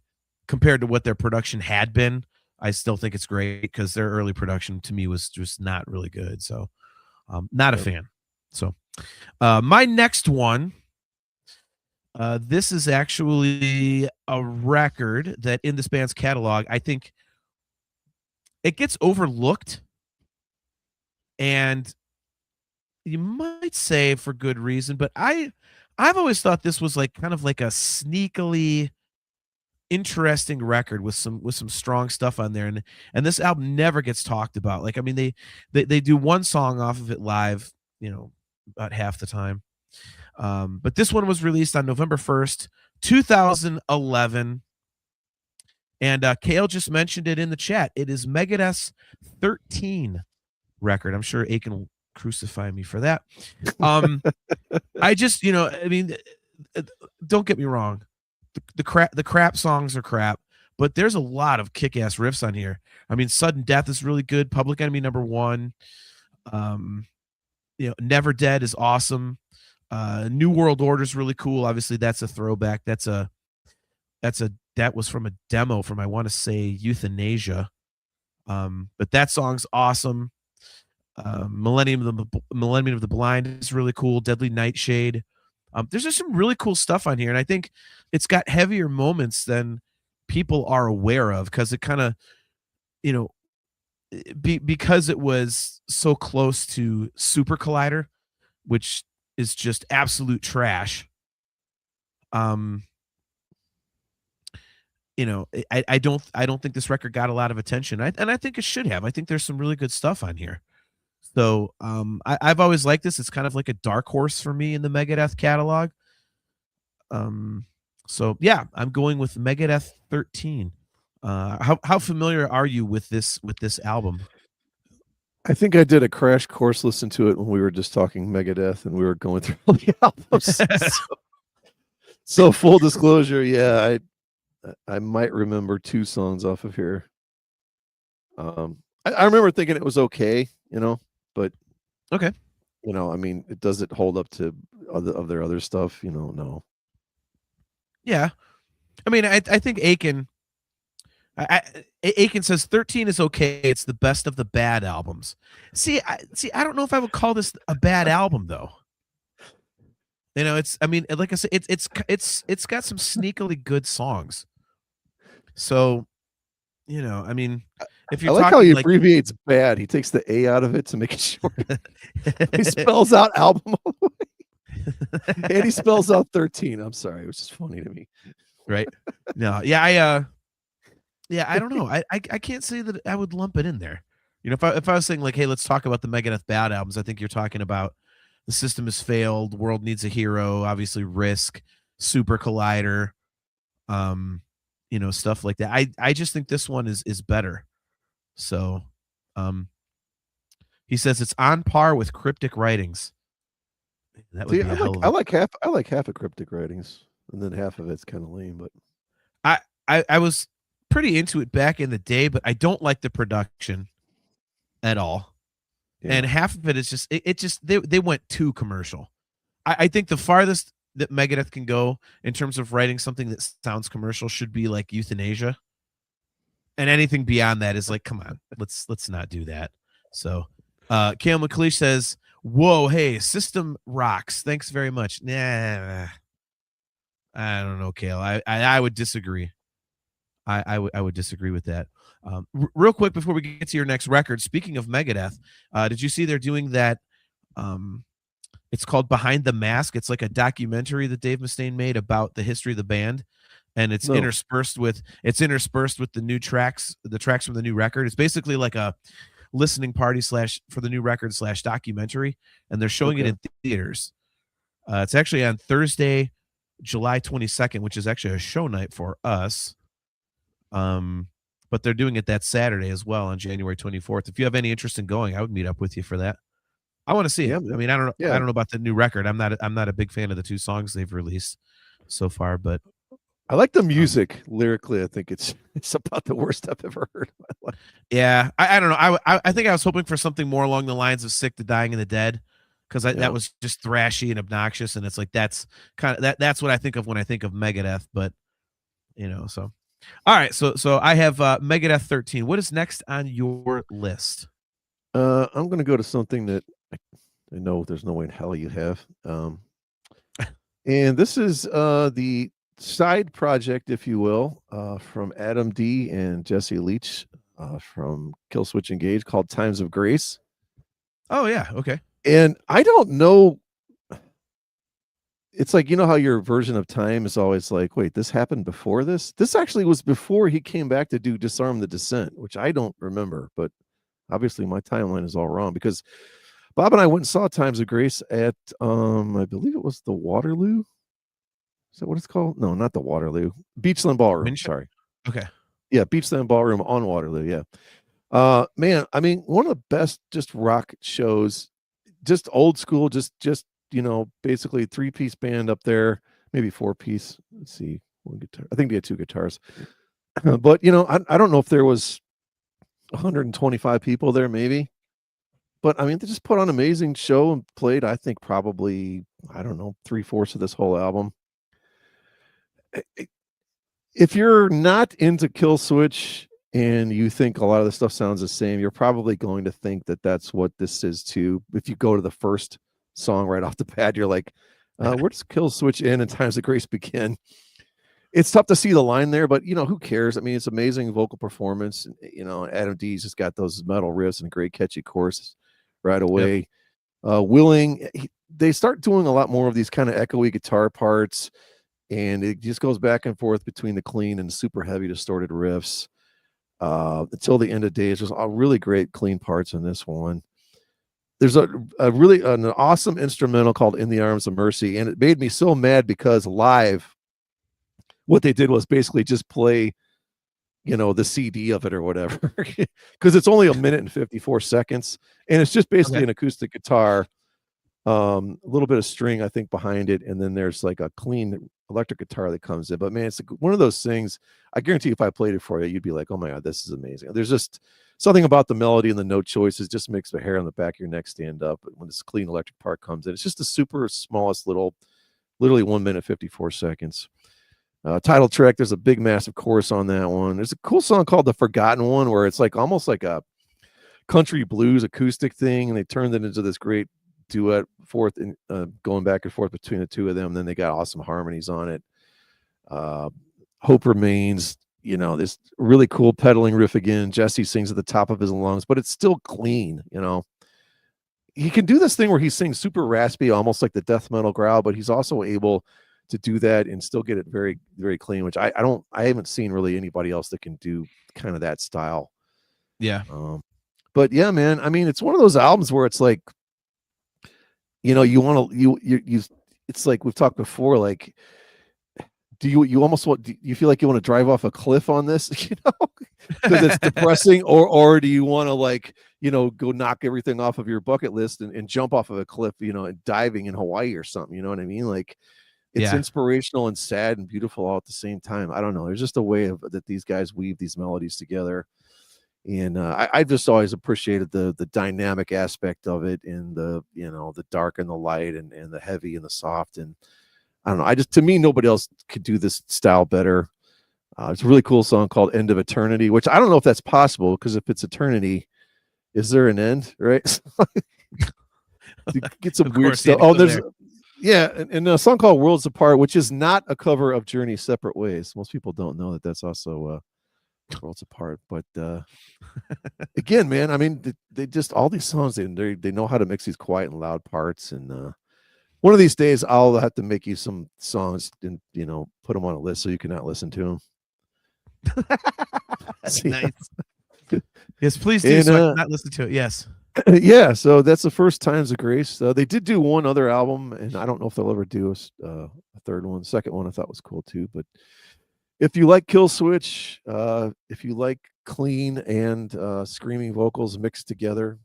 compared to what their production had been, I still think it's great because their early production to me was just not really good. So, not a fan. So, my next one, this is actually a record that in this band's catalog, I think it gets overlooked, and you might say for good reason, but I've always thought this was like kind of like a sneakily interesting record with some strong stuff on there, and this album never gets talked about. Like, I mean, they do one song off of it live, about half the time. But this one was released on November 1st, 2011. And Kale just mentioned it in the chat. It is Megadeth's 13 record. I'm sure Aiken will crucify me for that. I just, I mean, don't get me wrong. The crap songs are crap, but there's a lot of kick-ass riffs on here. I mean, Sudden Death is really good. Public Enemy #1. Never Dead is awesome. New World Order is really cool. Obviously, that's a throwback. That was from a demo from, I want to say, Euthanasia. But that song's awesome. Millennium of the Blind is really cool. Deadly Nightshade. There's just some really cool stuff on here, and I think it's got heavier moments than people are aware of because it kind of, because it was so close to Super Collider, which is just absolute trash. I don't think this record got a lot of attention, and I think it should have. I think there's some really good stuff on here. So I've always liked this. It's kind of like a dark horse for me in the Megadeth catalog. So yeah, I'm going with Megadeth 13. How familiar are you with this album? I think I did a crash course listen to it when we were just talking Megadeth and we were going through all the albums. So full disclosure, yeah, I might remember 2 songs off of here. I remember thinking it was okay, but okay. I mean, does it hold up to their other stuff? No. Yeah. I mean, I think Aiken. Aiken says 13 is okay. It's the best of the bad albums. I don't know if I would call this a bad album though. You know, it's. I mean, like I said, it's got some sneakily good songs. So, you know, I mean, if I you're like how he talking like, abbreviates bad. He takes the A out of it to make it short. He spells out album all the way. And he spells out 13. I'm sorry, which is funny to me. right? No, I don't know. I can't say that I would lump it in there. You know, if I was saying like, hey, let's talk about the Megadeth bad albums, I think you're talking about The System Has Failed, World Needs a Hero, obviously Risk, Super Collider, you know, stuff like that. I just think this one is better. So, he says it's on par with Cryptic Writings. That would See, be a hell of I a. like half of Cryptic Writings, and then half of it's kind of lame. But I was pretty into it back in the day, but I don't like the production at all. yeah. And half of it is just it just they went too commercial. I think the farthest that Megadeth can go in terms of writing something that sounds commercial should be like Euthanasia. And anything beyond that is like, come on, let's not do that. So Kale McLeish says, whoa, hey, System rocks. Thanks very much. Nah. I don't know, Kale. I would disagree. I would disagree with that. Real quick before we get to your next record, speaking of Megadeth, did you see they're doing that? It's called Behind the Mask. It's like a documentary that Dave Mustaine made about the history of the band, and it's interspersed with the new tracks, the tracks from the new record. It's basically like a listening party / for the new record / documentary, and they're showing it in theaters. It's actually on Thursday, July 22nd, which is actually a show night for us. But they're doing it that Saturday as well on January 24th. If you have any interest in going, I would meet up with you for that. I want to see it. I mean, I don't know about the new record. I'm not a big fan of the 2 songs they've released so far, but I like the music lyrically. I think it's about the worst I've ever heard in my life. Yeah, I don't know. I think I was hoping for something more along the lines of Sick, the Dying, and the Dead, because that was just thrashy and obnoxious, and it's like that's kind of that's what I think of when I think of Megadeth. But you know, so all right, so I have Megadeth 13. What is next on your list? I'm going to go to something that I know there's no way in hell you have. And this is the side project, if you will, from Adam D and Jesse Leach from Killswitch Engage called Times of Grace. Oh yeah, okay. And I don't know. It's like, you know how your version of time is always like, wait, this happened before this? This actually was before he came back to do Disarm the Descent, which I don't remember, but obviously my timeline is all wrong because Bob and I went and saw Times of Grace at I believe it was the Waterloo. Is that what it's called? No, not the Waterloo. Beachland Ballroom. Sorry. Okay. Yeah, Beachland Ballroom on Waterloo. Yeah. Man, I mean, one of the best just rock shows, just old school, just you know, basically 3-piece band up there, maybe 4-piece. Let's see, 1 guitar. I think they had 2 guitars. But you know, I don't know if there was 125 people there, maybe. But I mean, they just put on an amazing show and played, I think, probably, I don't know, 3/4 of this whole album. If you're not into Killswitch and you think a lot of the stuff sounds the same, you're probably going to think that that's what this is too. If you go to the first song right off the bat, you're like, where does Killswitch end and Times of Grace begin? It's tough to see the line there, but you know, who cares? I mean, it's amazing vocal performance. You know, Adam D's just got those metal riffs and great catchy choruses right away. Yep. They start doing a lot more of these kind of echoey guitar parts, and it just goes back and forth between the clean and super heavy distorted riffs until the end of days. There's all really great clean parts in this one. There's a really an awesome instrumental called In the Arms of Mercy, and it made me so mad because live, what they did was basically just play, you know, the CD of it or whatever, because it's only 1 minute and 54 seconds, and it's just basically an acoustic guitar, a little bit of string, I think, behind it, and then there's like a clean electric guitar that comes in. But man, it's one of those things. I guarantee if I played it for you, you'd be like, "Oh my god, this is amazing." There's just something about the melody and the note choices just makes the hair on the back of your neck stand up when this clean electric part comes in. It's just the super smallest little, literally 1 minute 54 seconds. Title track, there's a big massive chorus on that one. There's a cool song called The Forgotten One where it's like almost like a country blues acoustic thing, and they turned it into this great duet forth and going back and forth between the two of them. And then they got awesome harmonies on it. Hope Remains, this really cool pedaling riff again. Jesse sings at the top of his lungs, but it's still clean. He can do this thing where he sings super raspy, almost like the death metal growl, but he's also able to do that and still get it very, very clean, which I haven't seen really anybody else that can do kind of that style. Yeah. But yeah, man, I mean, it's one of those albums where it's like, it's like we've talked before, like, do you feel like you want to drive off a cliff on this, because it's depressing, or do you want to, like, go knock everything off of your bucket list and jump off of a cliff, and diving in Hawaii or something, you know what I mean? Like, it's inspirational and sad and beautiful all at the same time. I don't know. There's just a way that these guys weave these melodies together. And I just always appreciated the dynamic aspect of it, and the dark and the light, and the heavy and the soft. And I don't know. To me, nobody else could do this style better. It's a really cool song called End of Eternity, which I don't know if that's possible, because if it's eternity, is there an end, right? Get some weird stuff. Oh, there's and a song called Worlds Apart, which is not a cover of Journey's Separate Ways. Most people don't know that that's also Worlds Apart. But again, man, I mean, they just, all these songs, they know how to mix these quiet and loud parts. And one of these days I'll have to make you some songs and put them on a list so you cannot listen to them. Nice. Yes, please do. So I can not listen to it. Yes. Yeah, so that's the first Times of Grace. They did do one other album, and I don't know if they'll ever do a third one. The second one I thought was cool too. But if you like Kill Switch, if you like clean and screaming vocals mixed together,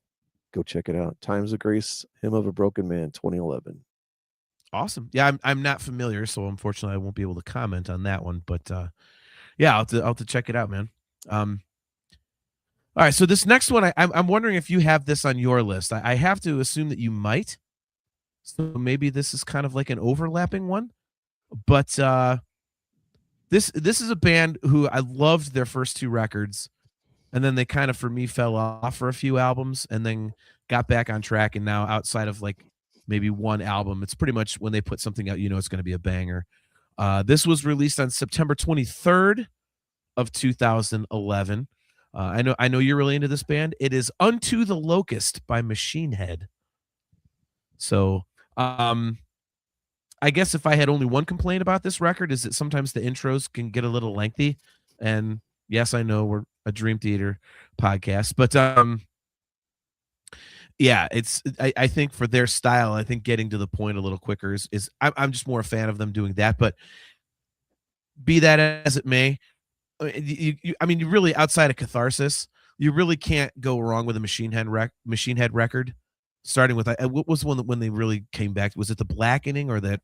go check it out. Times of Grace, Hymn of a Broken Man, 2011. Awesome. Yeah, I'm not familiar, so unfortunately I won't be able to comment on that one. But yeah, I'll have to check it out, man. All right, so this next one, I'm wondering if you have this on your list. I have to assume that you might. So maybe this is kind of like an overlapping one. But this is a band who I loved their first two records, and then they kind of, for me, fell off for a few albums, and then got back on track. And now, outside of like maybe one album, it's pretty much when they put something out, it's going to be a banger. This was released on September 23rd of 2011. I know you're really into this band. It is Unto the Locust by Machine Head. So, I guess if I had only one complaint about this record, is that sometimes the intros can get a little lengthy. And yes, I know we're a Dream Theater podcast, but yeah, I think for their style, I think getting to the point a little quicker is I'm just more a fan of them doing that. But be that as it may, you really, outside of Catharsis, you really can't go wrong with a Machine Head record. Starting with, what was one that when they really came back? Was it the Blackening or that?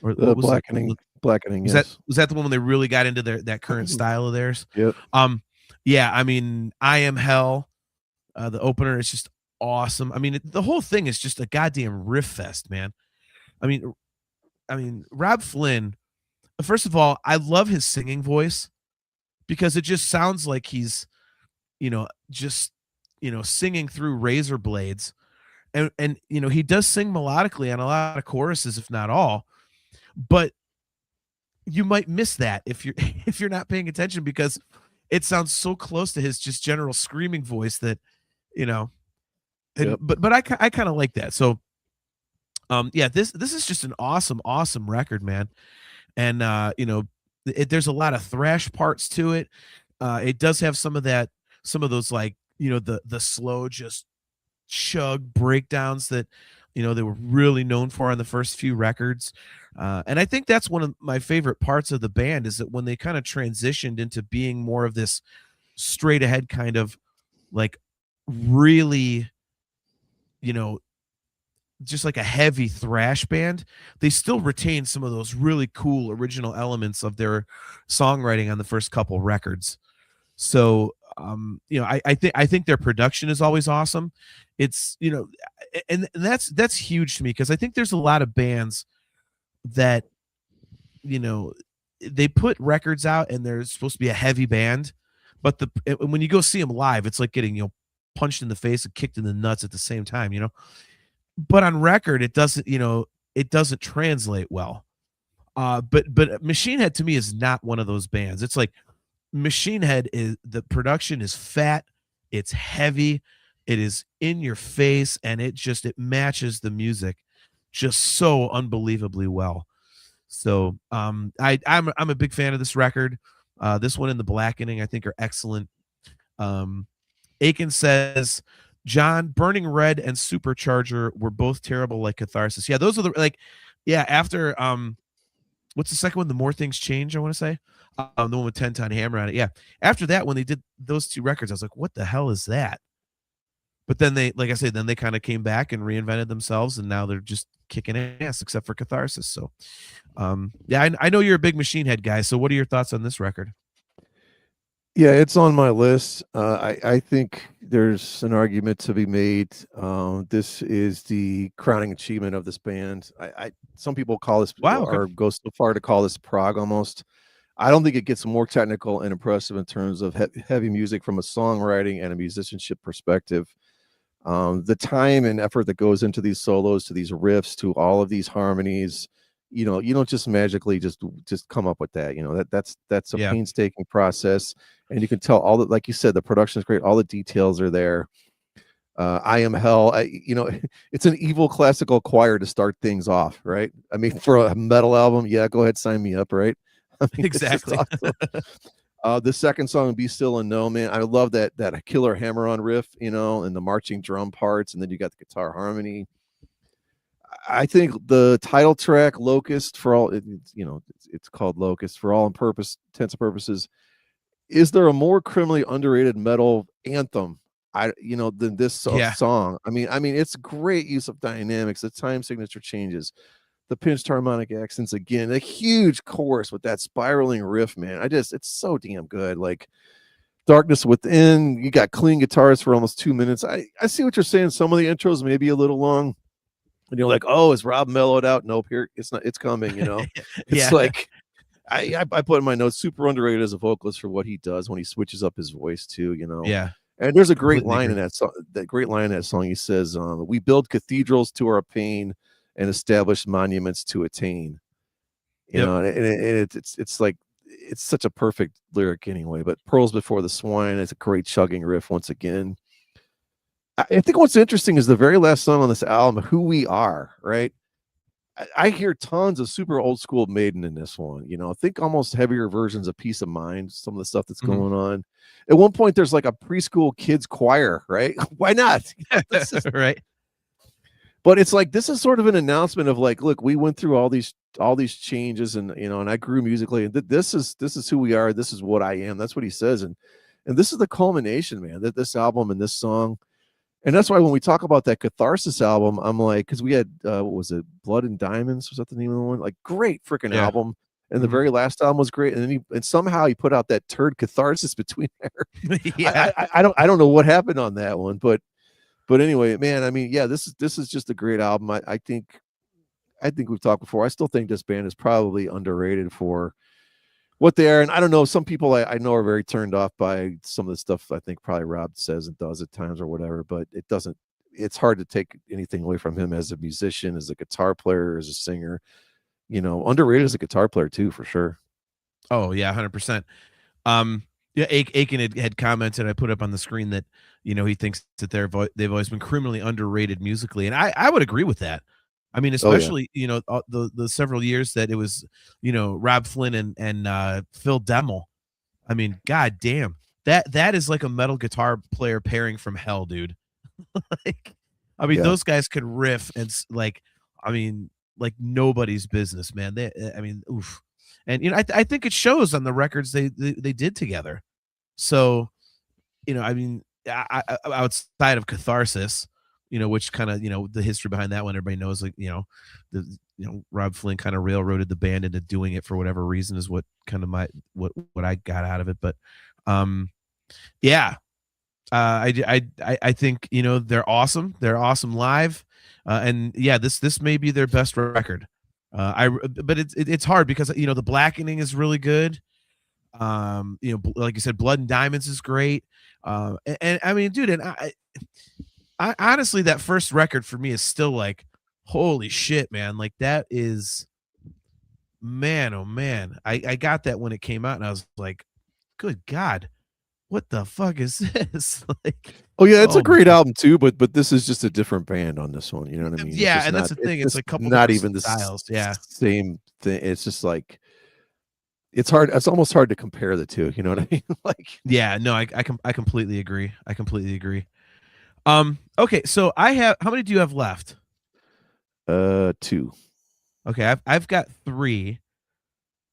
Or the Blackening? Blackening. Yes. Was that the one when they really got into that current style of theirs? Yep. Yeah. I mean, I Am Hell, the opener is just awesome. I mean, the whole thing is just a goddamn riff fest, man. I mean, Rob Flynn. First of all, I love his singing voice, because it just sounds like he's, singing through razor blades. And he does sing melodically on a lot of choruses, if not all. But you might miss that if you're not paying attention, because it sounds so close to his just general screaming voice that, Yep. But I kind of like that. So yeah, this is just an awesome record, man. And there's a lot of thrash parts to it. It does have some of those, like, the slow, just chug breakdowns that they were really known for on the first few records. And I think that's one of my favorite parts of the band, is that when they kind of transitioned into being more of this straight ahead kind of, like, really, just like a heavy thrash band, they still retain some of those really cool original elements of their songwriting on the first couple records. So I think their production is always awesome. It's and that's huge to me, because I think there's a lot of bands that they put records out and they're supposed to be a heavy band, but when you go see them live, it's like getting, punched in the face and kicked in the nuts at the same time, but on record, it doesn't translate well. But Machine Head to me is not one of those bands. It's like Machine Head is, the production is fat, it's heavy, it is in your face, and it matches the music just so unbelievably well. So I'm a big fan of this record. This one and The Blackening I think are excellent. Aiken says, John, Burning Red and Supercharger were both terrible like Catharsis. Yeah, those are after what's the second one? The More Things Change, I want to say. The one with 10 Ton Hammer on it. Yeah. After that, when they did those two records, I was like, what the hell is that? But then they kind of came back and reinvented themselves, and now they're just kicking ass, except for Catharsis. So, I know you're a big Machine Head guy. So what are your thoughts on this record? Yeah, it's on my list. I think there's an argument to be made. This is the crowning achievement of this band. Some people call this, or go so far to call this prog almost. I don't think it gets more technical and impressive in terms of heavy music from a songwriting and a musicianship perspective. The time and effort that goes into these solos, to these riffs, to all of these harmonies, you don't just magically just come up with that. That's a painstaking process, and you can tell all that, like you said, the production is great, all the details are there. I Am Hell, it's an evil classical choir to start things off, right? I mean, for a metal album, yeah, go ahead, sign me up, right? I mean, exactly. The second song, Be Still and Know, man, I love that killer hammer-on riff, and the marching drum parts, and then you got the guitar harmony. I think the title track, Locust, for all it's called Locust for all intents and purposes. Is there a more criminally underrated metal anthem than this song? I mean, it's great use of dynamics, the time signature changes, the pinched harmonic accents again, a huge chorus with that spiraling riff, man. It's so damn good. Like Darkness Within, you got clean guitars for almost 2 minutes. I see what you're saying. Some of the intros may be a little long, and you're like, oh, is Rob mellowed out? Nope, here it's not. It's coming. It's like I put in my notes, super underrated as a vocalist for what he does when he switches up his voice too. Yeah. And there's a great line in that song. That great line in that song. He says, "We build cathedrals to our pain and establish monuments to attain." And it's like, it's such a perfect lyric anyway. But Pearls Before the Swine is a great chugging riff once again. I think what's interesting is the very last song on this album, Who We Are, right? I hear tons of super old school Maiden in this one. Think almost heavier versions of Peace of Mind, some of the stuff that's going on. At one point, there's like a preschool kids choir, right? Why not? Right. But it's like, this is sort of an announcement of like, look, we went through all these changes, and and I grew musically, and this is who we are. This is what I am. That's what he says, and this is the culmination, man. That this album and this song. And that's why when we talk about that Catharsis album, I'm like, because we had what was it, Blood and Diamonds? Was that the name of the one? Like, great freaking album. And the very last album was great. And then somehow he put out that turd Catharsis between there. I don't know what happened on that one, but anyway, man, I mean, yeah, this is just a great album. I think we've talked before. I still think this band is probably underrated for what they are. And I don't know, some people I know are very turned off by some of the stuff I think probably Rob says and does at times or whatever, but it's hard to take anything away from him as a musician, as a guitar player, as a singer. Underrated as a guitar player too, for sure. Oh yeah, 100%. Aiken had commented, I put up on the screen that he thinks that they've always been criminally underrated musically, and I would agree with that. I mean, especially the several years that it was Rob Flynn and Phil Demmel. I mean, god damn, that is like a metal guitar player pairing from hell, dude. Those guys could riff and like nobody's business, man. Oof. And I think it shows on the records they did together. So outside of Catharsis, which kind of, the history behind that one, everybody knows, like, Rob Flynn kind of railroaded the band into doing it for whatever reason is what kind of what I got out of it. But, I think, they're awesome. They're awesome live. And yeah, this may be their best record. But it's hard because the Blackening is really good. Like you said, Blood and Diamonds is great. And I mean, dude, and I honestly, that first record for me is still like, holy shit, man! Like that is, man, oh man, I got that when it came out, and I was like, good God, what the fuck is this? Like, Oh yeah, it's a oh great man. album too, but this is just a different band on this one. You know what I mean? It's Yeah, just and that's not. the It's thing. It's just like a couple not different even the styles. Yeah. same thing. It's just like it's hard. It's almost hard to compare the two. You know what I mean? Like, Yeah, no, I completely agree. I completely agree. Okay, so how many do you have left? 2. Okay, I've got 3.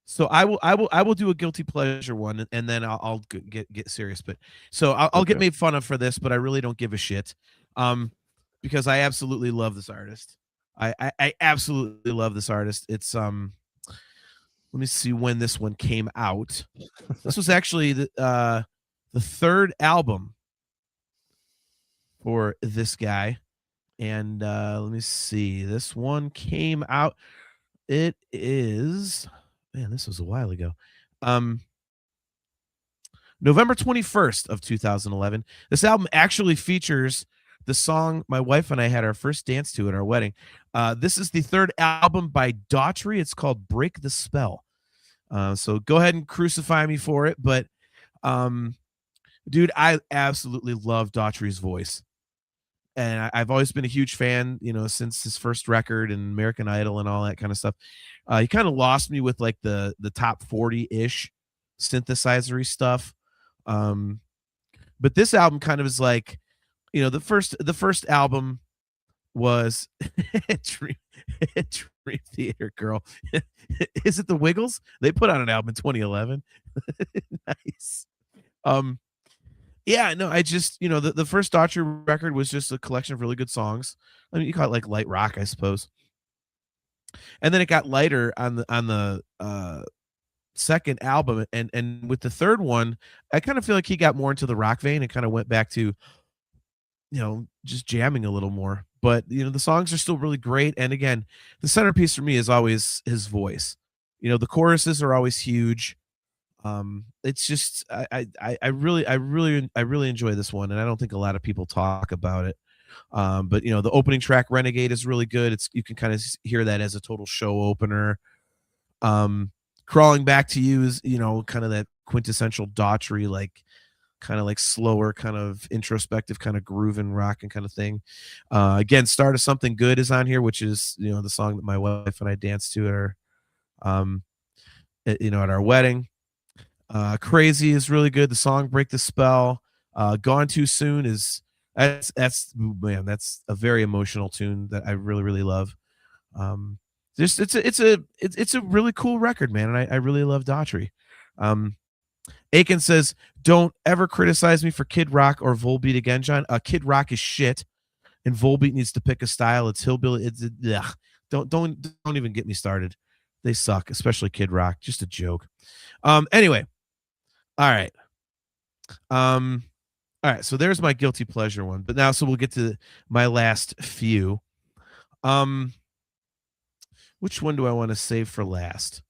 So I will do a guilty pleasure one, and then I'll get serious. But so I'll get Okay. made fun of for this, but I really don't give a shit. Because I absolutely love this artist. I absolutely love this artist. It's let me see when this one came out. This was actually the third album for this guy. And let me see. This one came out. It is, man, this was a while ago. November 21st of 2011. This album actually features the song my wife and I had our first dance to at our wedding. This is the third album by Daughtry. It's called Break the Spell. So go ahead and crucify me for it. But dude, I absolutely love Daughtry's voice. And I've always been a huge fan, since his first record and American Idol and all that kind of stuff. He kind of lost me with like the top 40-ish synthesizery stuff. But this album kind of is like, the first album was Dream, Dream Theater Girl. Is it the Wiggles? They put out an album in 2011. Nice. Yeah, no, I just, the first Daughtry record was just a collection of really good songs. I mean, you call it like light rock, I suppose. And then it got lighter on the second album, and with the third one, I kind of feel like he got more into the rock vein and kind of went back to, just jamming a little more. But the songs are still really great. And again, the centerpiece for me is always his voice. The choruses are always huge. It's just I really enjoy this one, and I don't think a lot of people talk about it. But the opening track Renegade is really good. You can kind of hear that as a total show opener. Crawling Back to You is kind of that quintessential Daughtry, like kind of like slower, kind of introspective, kind of grooving rock and kind of thing. Again, Start of Something Good is on here, which is the song that my wife and I danced to at our wedding. Crazy is really good. The song Break the Spell. Gone Too Soon is that's a very emotional tune that I really, really love. It's a really cool record, man, and I really love Daughtry. Aiken says, "Don't ever criticize me for Kid Rock or Volbeat again, John. Kid Rock is shit, and Volbeat needs to pick a style. It's hillbilly. Ugh. Don't even get me started. They suck, especially Kid Rock. Just a joke. Anyway, all right. All right. So there's my guilty pleasure one. But now, so we'll get to my last few. Which one do I want to save for last?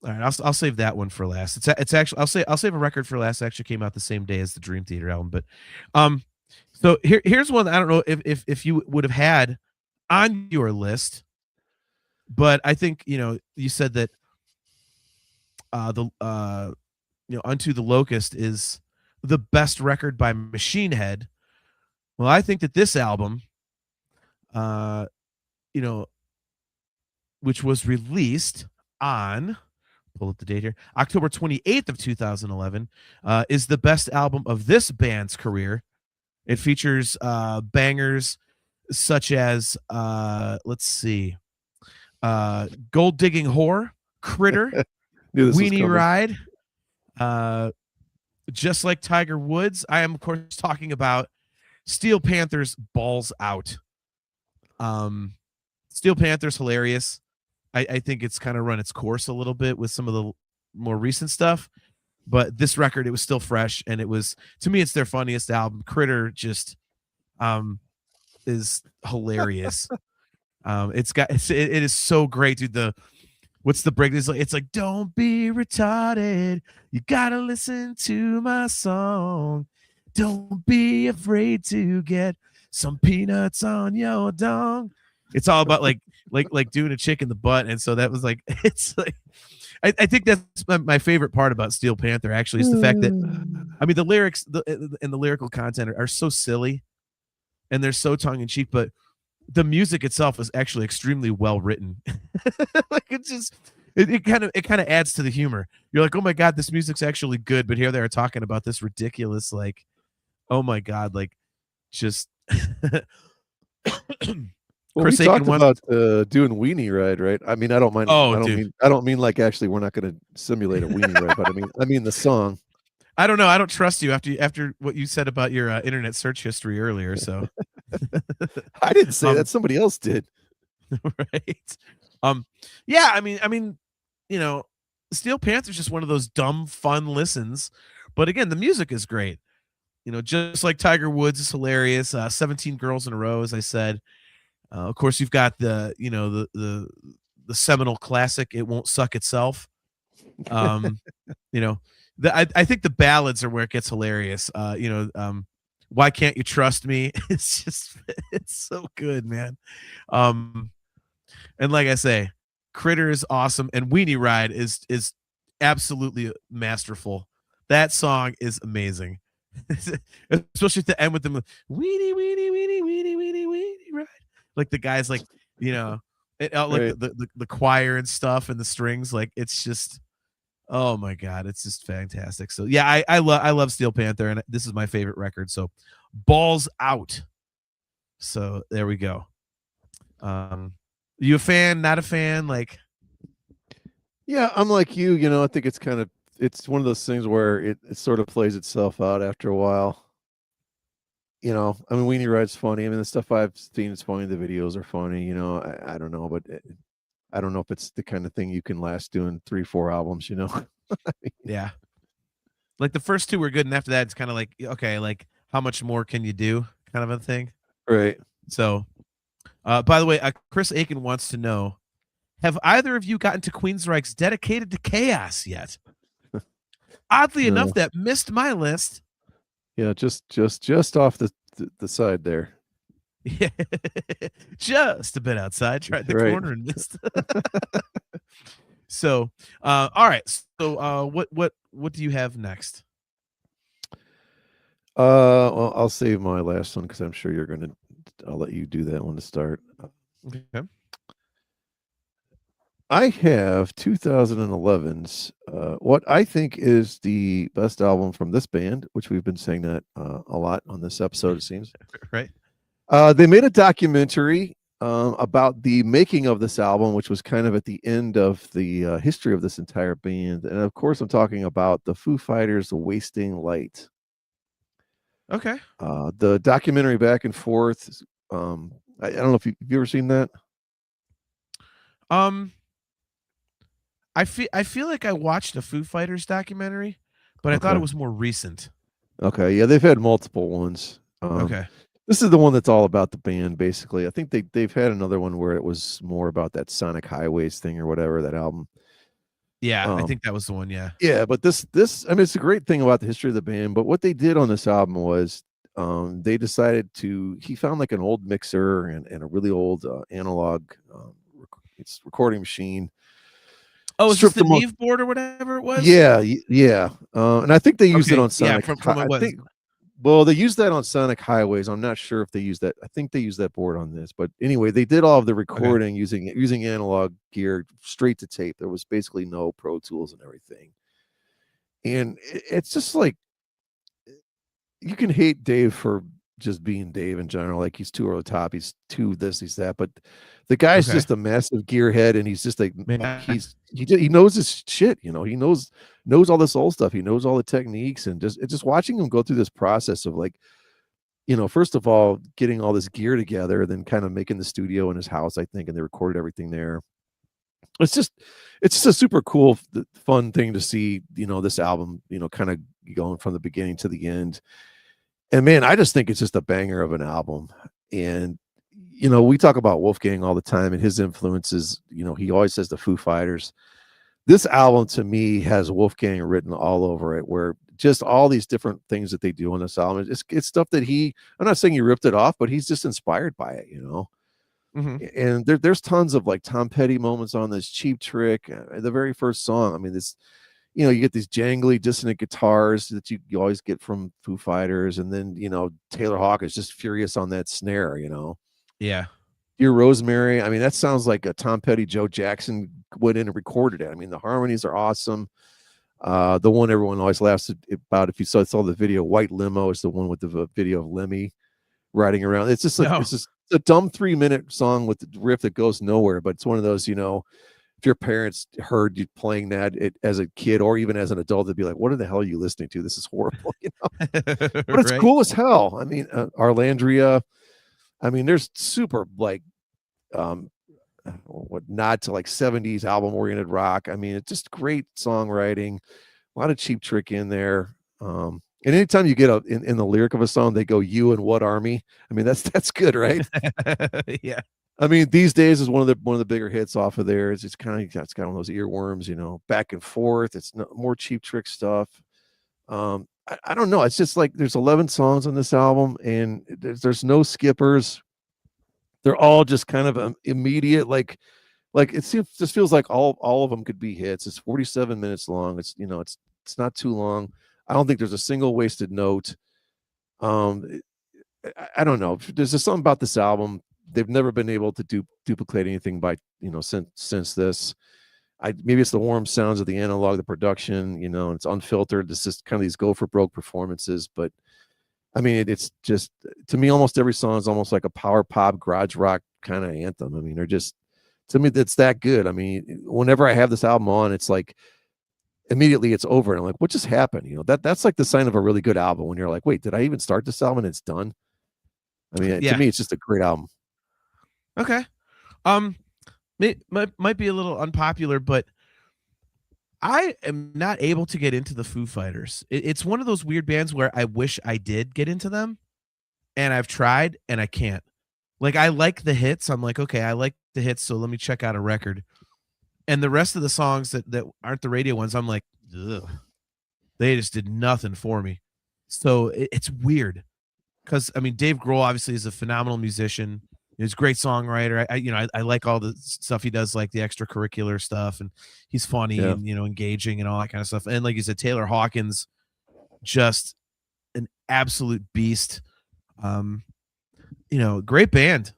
All right, I'll save that one for last. It's actually I'll save a record for last. It actually came out the same day as the Dream Theater album, but so here's one I don't know if you would have had on your list, but I think you said that Unto the Locust is the best record by Machine Head. Well, I think that this album, which was released on, pull up the date here, October 28th of 2011, is the best album of this band's career. It features bangers such as, let's see, Gold Digging Whore, Critter, Weenie Ride, Just Like Tiger Woods. I am, of course, talking about Steel Panther's Balls Out. Steel Panther's hilarious. I think it's kind of run its course a little bit with some of the more recent stuff, but this record, it was still fresh, and it was, to me, it's their funniest album. Critter just is hilarious. It is so great, dude. What's the break? It's like, don't be retarded. You gotta listen to my song. Don't be afraid to get some peanuts on your dong. It's all about like doing a chick in the butt. And so that was like, it's like, I think that's my favorite part about Steel Panther actually is the fact that, I mean, the lyrics and the lyrical content are so silly and they're so tongue in cheek, but the music itself is actually extremely well written. Like it's just it kind of adds to the humor. You're like, oh my god, this music's actually good, but here they are talking about this ridiculous, like, oh my god, like just Well, we Chris Aiken talked wants. about doing weenie ride, right? I mean, I don't mind. Oh, dude. I don't mean like actually we're not going to simulate a weenie ride, but I mean the song. I don't know. I don't trust you after what you said about your internet search history earlier. So I didn't say that. Somebody else did. Right. Yeah. I mean, you know, Steel Panther's just one of those dumb, fun listens. But again, the music is great. You know, just like Tiger Woods is hilarious. 17 Girls in a Row, as I said. Of course, you've got the seminal classic, It Won't Suck Itself. You know, I think the ballads are where it gets hilarious. Why Can't You Trust Me? It's so good, man. And like I say, Critter is awesome, and Weenie Ride is absolutely masterful. That song is amazing. Especially at the end with them weenie weenie weenie weenie weenie weenie ride, like the guys, like, you know, like right. the choir and stuff and the strings, like it's just, oh my god, it's just fantastic. So yeah, I love Steel Panther, and this is my favorite record. So balls out. So there we go. You a fan? Not a fan? Like, Yeah, I'm like you. You know, I think it's one of those things where it sort of plays itself out after a while. You know, I mean, Weenie Ride's funny. I mean, the stuff I've seen is funny. The videos are funny. You know, I don't know, but I don't know if it's the kind of thing you can last doing 3-4 albums. You know. yeah, like the first two were good, and after that, it's kind of like, okay, like how much more can you do, kind of a thing. Right. So, by the way, Chris Aiken wants to know: have either of you gotten to Queensryche's Dedicated to Chaos yet? Oddly No. enough, that missed my list. Yeah, just off the side there. Yeah, just a bit outside. Tried the Right. corner and missed. So, all right. So, what do you have next? Well, I'll save my last one because I'm sure I'll let you do that one to start. Okay. I have 2011's what I think is the best album from this band, which we've been saying that a lot on this episode, it seems. Right. They made a documentary about the making of this album, which was kind of at the end of the history of this entire band. And of course, I'm talking about the Foo Fighters' Wasting Light. Okay. The documentary back and forth. I don't know if you've ever seen that. I feel like I watched a Foo Fighters documentary, but I thought it was more recent. Okay, yeah, they've had multiple ones. Okay. This is the one that's all about the band, basically. I think they've had another one where it was more about that Sonic Highways thing or whatever, that album. Yeah, I think that was the one. Yeah. Yeah, but this I mean, it's a great thing about the history of the band. But what they did on this album was they decided he found like an old mixer and a really old analog recording machine. Oh, is this the Neve board or whatever it was? Yeah, yeah. And I think they used it on Sonic. Yeah, from what was. Well, they used that on Sonic Highways. I'm not sure if they used that. I think they used that board on this. But anyway, they did all of the recording using analog gear straight to tape. There was basically no Pro Tools and everything. And it's just like, you can hate Dave for just being Dave in general. Like, he's too over the top. He's too this, he's that. But the guy's just a massive gearhead, and he's just like, he knows his shit. You know, he knows all this old stuff. He knows all the techniques, and just watching him go through this process of, like, you know, first of all, getting all this gear together, then kind of making the studio in his house, I think, and they recorded everything there. It's just a super cool, fun thing to see, you know, this album, you know, kind of going from the beginning to the end. And man, I just think it's just a banger of an album. And we talk about Wolfgang all the time and his influences. He always says the Foo Fighters. This album to me has Wolfgang written all over it, where just all these different things that they do on this album. It's stuff that I'm not saying he ripped it off, but he's just inspired by it, Mm-hmm. And there's tons of like Tom Petty moments on this. Cheap Trick, the very first song. I mean, this, you get these jangly dissonant guitars that you always get from Foo Fighters. And then, Taylor Hawk is just furious on that snare, Yeah. Dear Rosemary. I mean, that sounds like a Tom Petty, Joe Jackson went in and recorded it. I mean, the harmonies are awesome. The one everyone always laughs about, if you saw the video, White Limo is the one with the video of Lemmy riding around. It's just it's just a dumb 3-minute song with the riff that goes nowhere, but it's one of those, if your parents heard you playing that as a kid or even as an adult, they'd be like, what the hell are you listening to? This is horrible, but it's Right. cool as hell. I mean, Arlandria, I mean, there's super like what nod to like 70s album oriented rock. I mean, it's just great songwriting, a lot of Cheap Trick in there. And anytime you get in the lyric of a song, they go, "You and what army?" I mean, that's good, right? Yeah. I mean, These Days is one of the bigger hits off of there. It's got one of those earworms, Back and Forth. It's more Cheap Trick stuff. I don't know. It's just like there's 11 songs on this album, and there's no skippers. They're all just kind of immediate, like it just feels like all of them could be hits. It's 47 minutes long. It's it's not too long. I don't think there's a single wasted note. I don't know. There's just something about this album. They've never been able to duplicate anything by since this. Maybe it's the warm sounds of the analog, the production. It's unfiltered. It's just kind of these go for broke performances, but. I mean, it's just, to me, almost every song is almost like a power pop, garage rock kind of anthem. I mean, they're just, to me, it's that good. I mean, whenever I have this album on, it's like immediately it's over. And I'm like, what just happened? That's like the sign of a really good album, when you're like, wait, did I even start this album and it's done? I mean, to me, it's just a great album. Okay. Might be a little unpopular, but I am not able to get into the Foo Fighters. It's one of those weird bands where I wish I did get into them, and I've tried and I can't. Like, I like the hits. I'm like, okay, I like the hits, so let me check out a record. And the rest of the songs that aren't the radio ones, I'm like, ugh. They just did nothing for me. So it's weird, because I mean, Dave Grohl obviously is a phenomenal musician. He's a great songwriter. I like all the stuff he does, like the extracurricular stuff, and he's funny and engaging and all that kind of stuff. And like you said, Taylor Hawkins, just an absolute beast. Great band.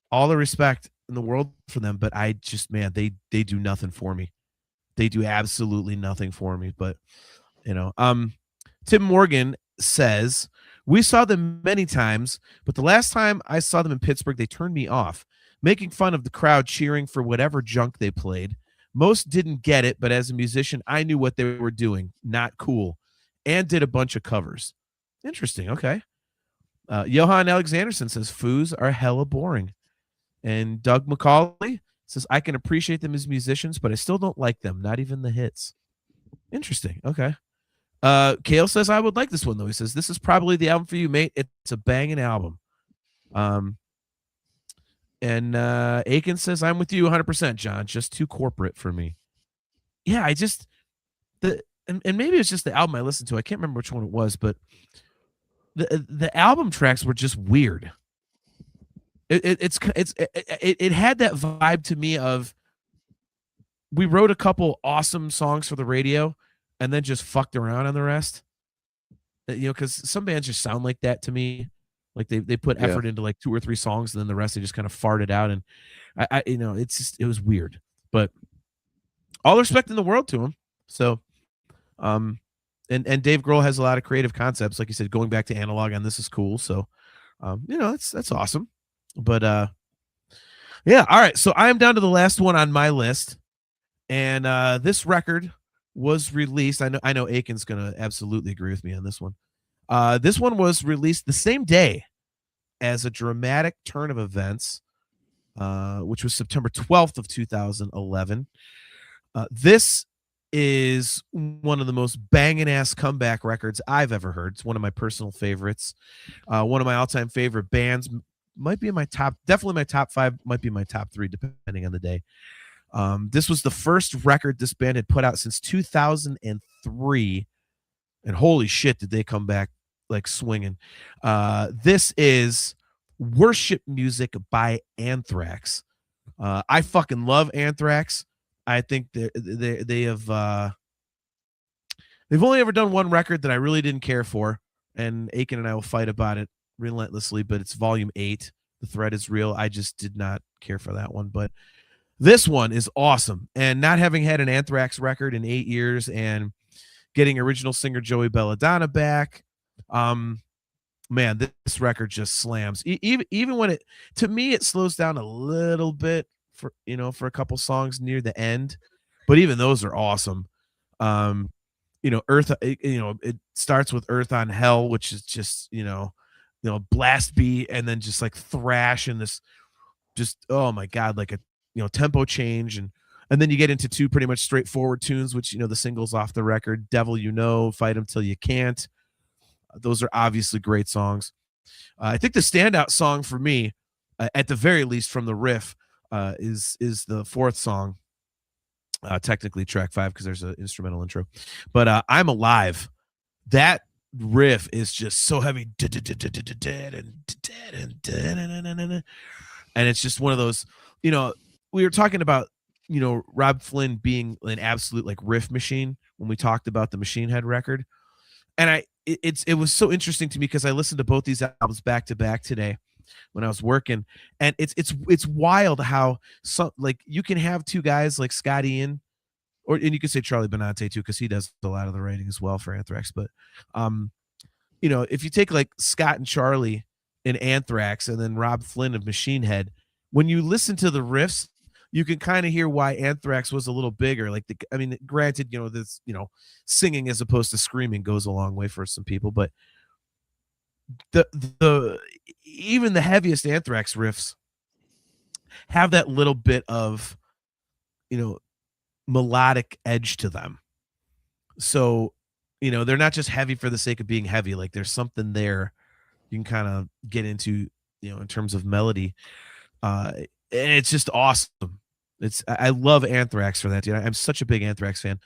All the respect in the world for them, but I just, man, they do nothing for me. They do absolutely nothing for me. But Tim Morgan says, we saw them many times, but the last time I saw them in Pittsburgh, they turned me off, making fun of the crowd cheering for whatever junk they played. Most didn't get it, but as a musician, I knew what they were doing. Not cool. And did a bunch of covers. Interesting. Okay. Johan Alexanderson says, Foos are hella boring. And Doug McCauley says, I can appreciate them as musicians, but I still don't like them. Not even the hits. Interesting. Okay. Kale says, I would like this one, though. He says, this is probably the album for you, mate. It's a banging album. And Aiken says, I'm with you 100%, John. Just too corporate for me. Yeah, and maybe it's just the album I listened to. I can't remember which one it was, but the album tracks were just weird. It had that vibe to me of, we wrote a couple awesome songs for the radio and then just fucked around on the rest. Because some bands just sound like that to me. Like they put effort into like 2 or 3 songs, and then the rest they just kind of farted out. And it was weird. But all the respect in the world to him. So, and Dave Grohl has a lot of creative concepts, like you said, going back to analog on this is cool. So, that's awesome. But yeah, all right. So I am down to the last one on my list, and this record was released. I know Aiken's gonna absolutely agree with me on this one. This one was released the same day as a dramatic turn of events, which was September 12th of 2011. This is one of the most banging ass comeback records I've ever heard. It's one of my personal favorites. One of my all-time favorite bands, might be in my top, definitely my top 5, might be my top 3 depending on the day. This was the first record this band had put out since 2003, and holy shit, did they come back like swinging. This is Worship Music by Anthrax. I fucking love Anthrax. I think they have they've only ever done one record that I really didn't care for, and Aiken and I will fight about it relentlessly, but it's Volume 8. The Threat Is Real. I just did not care for that one, but this one is awesome. And not having had an Anthrax record in 8 years and getting original singer Joey Belladonna back, man, this record just slams. Even when it, to me, it slows down a little bit for a couple songs near the end, but even those are awesome. Earth, it starts with Earth on Hell, which is just blast beat, and then just like thrash and this, just, oh my god, like a tempo change, and then you get into 2 pretty much straightforward tunes, which the singles off the record, Devil You Know, Fight 'Em Till You Can't. Those are obviously great songs. I think the standout song for me, at the very least from the riff, is the 4th song. Technically track 5 because there's an instrumental intro, but I'm Alive. That riff is just so heavy, and it's just one of those. We were talking about Rob Flynn being an absolute like riff machine when we talked about the Machine Head record, and it was so interesting to me because I listened to both these albums back to back today when I was working, and it's wild how like you can have 2 guys like Scott Ian, and you could say Charlie Benante too, because he does a lot of the writing as well for Anthrax. But if you take like Scott and Charlie in Anthrax and then Rob Flynn of Machine Head, when you listen to the riffs, you can kind of hear why Anthrax was a little bigger. Like granted, this singing as opposed to screaming goes a long way for some people, but the even the heaviest Anthrax riffs have that little bit of melodic edge to them. So they're not just heavy for the sake of being heavy. Like there's something there you can kind of get into in terms of melody, and it's just awesome. I love Anthrax for that, dude. I'm such a big Anthrax fan.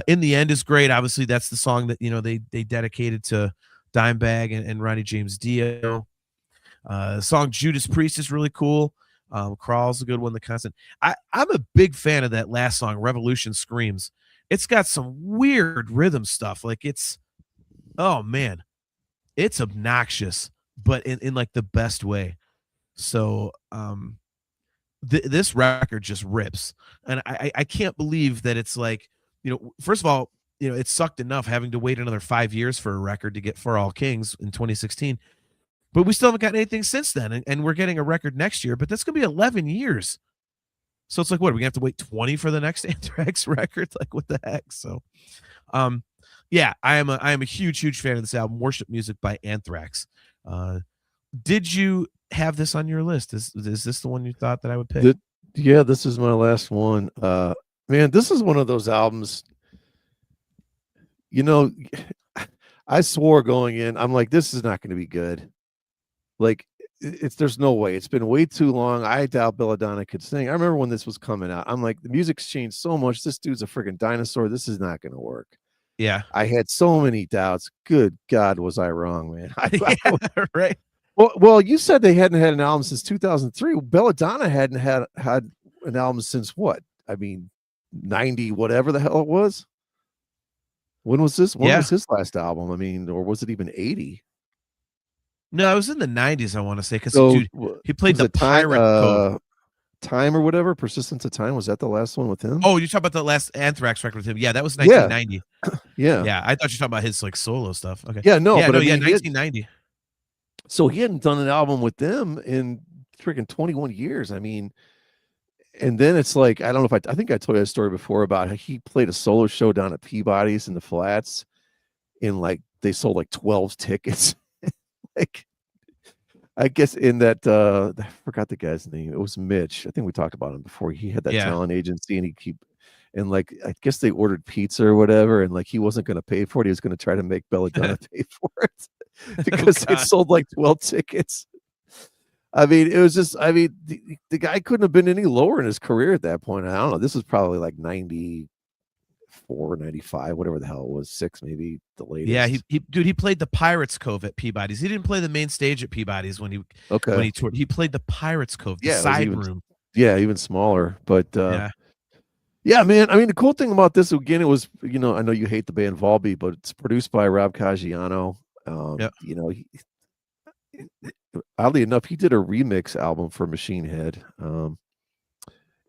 In the End is great. Obviously that's the song that they dedicated to Dimebag and Ronnie James Dio. The song Judas Priest is really cool. Crawl's a good one. The Constant. I'm a big fan of that last song, Revolution Screams. It's got some weird rhythm stuff. Like oh man, it's obnoxious, but in like the best way. So this record just rips, and I can't believe that it's like first of all, it sucked enough having to wait another 5 years for a record to get For All Kings in 2016, but we still haven't gotten anything since then, and we're getting a record next year, but that's gonna be 11 years. So it's like, what, are we gonna have to wait 20 for the next Anthrax record? Like, what the heck? So yeah, I am a huge fan of this album, Worship Music by Anthrax. Did you have this on your list? Is this the one you thought that I would pick? Yeah, this is my last one. Man, this is one of those albums, I swore going in, I'm like, this is not going to be good. Like, there's no way. It's been way too long. I doubt Belladonna could sing. I remember when this was coming out, I'm like, the music's changed so much. This dude's a freaking dinosaur. This is not going to work. Yeah. I had so many doubts. Good God, was I wrong, man? Yeah, right. Well, you said they hadn't had an album since 2003. Belladonna hadn't had an album since what? I mean, 90, whatever the hell it was. When was this? When was his last album? I mean, or was it even 80? No, it was in the 90s, I want to say, because he played the Pirate Code. Time or whatever, Persistence of Time. Was that the last one with him? Oh, you're talking about the last Anthrax record with him? Yeah, that was 1990. Yeah. I thought you were talking about his like solo stuff. Okay. Yeah, no, but I mean, 1990. So he hadn't done an album with them in freaking 21 years. I mean, and then it's like, I don't know if I think I told you a story before about how he played a solo show down at Peabody's in the Flats, and like they sold like 12 tickets. Like, I guess in that I forgot the guy's name. It was Mitch. I think we talked about him before. He had that talent agency, and like I guess they ordered pizza or whatever, and like he wasn't going to pay for it. He was going to try to make Belladonna pay for it because they sold like 12 tickets. I mean, it was just, I mean, the guy couldn't have been any lower in his career at that point. I don't know. This was probably like 94, 95, whatever the hell it was, 6 maybe the Yeah, latest. he played the Pirates Cove at Peabody's. He didn't play the main stage at Peabody's when Okay. he toured. He played the Pirates Cove, the Yeah, it was side even, room. yeah, even smaller. But Yeah. yeah, man. I mean, the cool thing about this, again, it was, I know you hate the band Volbeat, but it's produced by Rob Caggiano. Yep. Oddly enough, he did a remix album for Machine Head.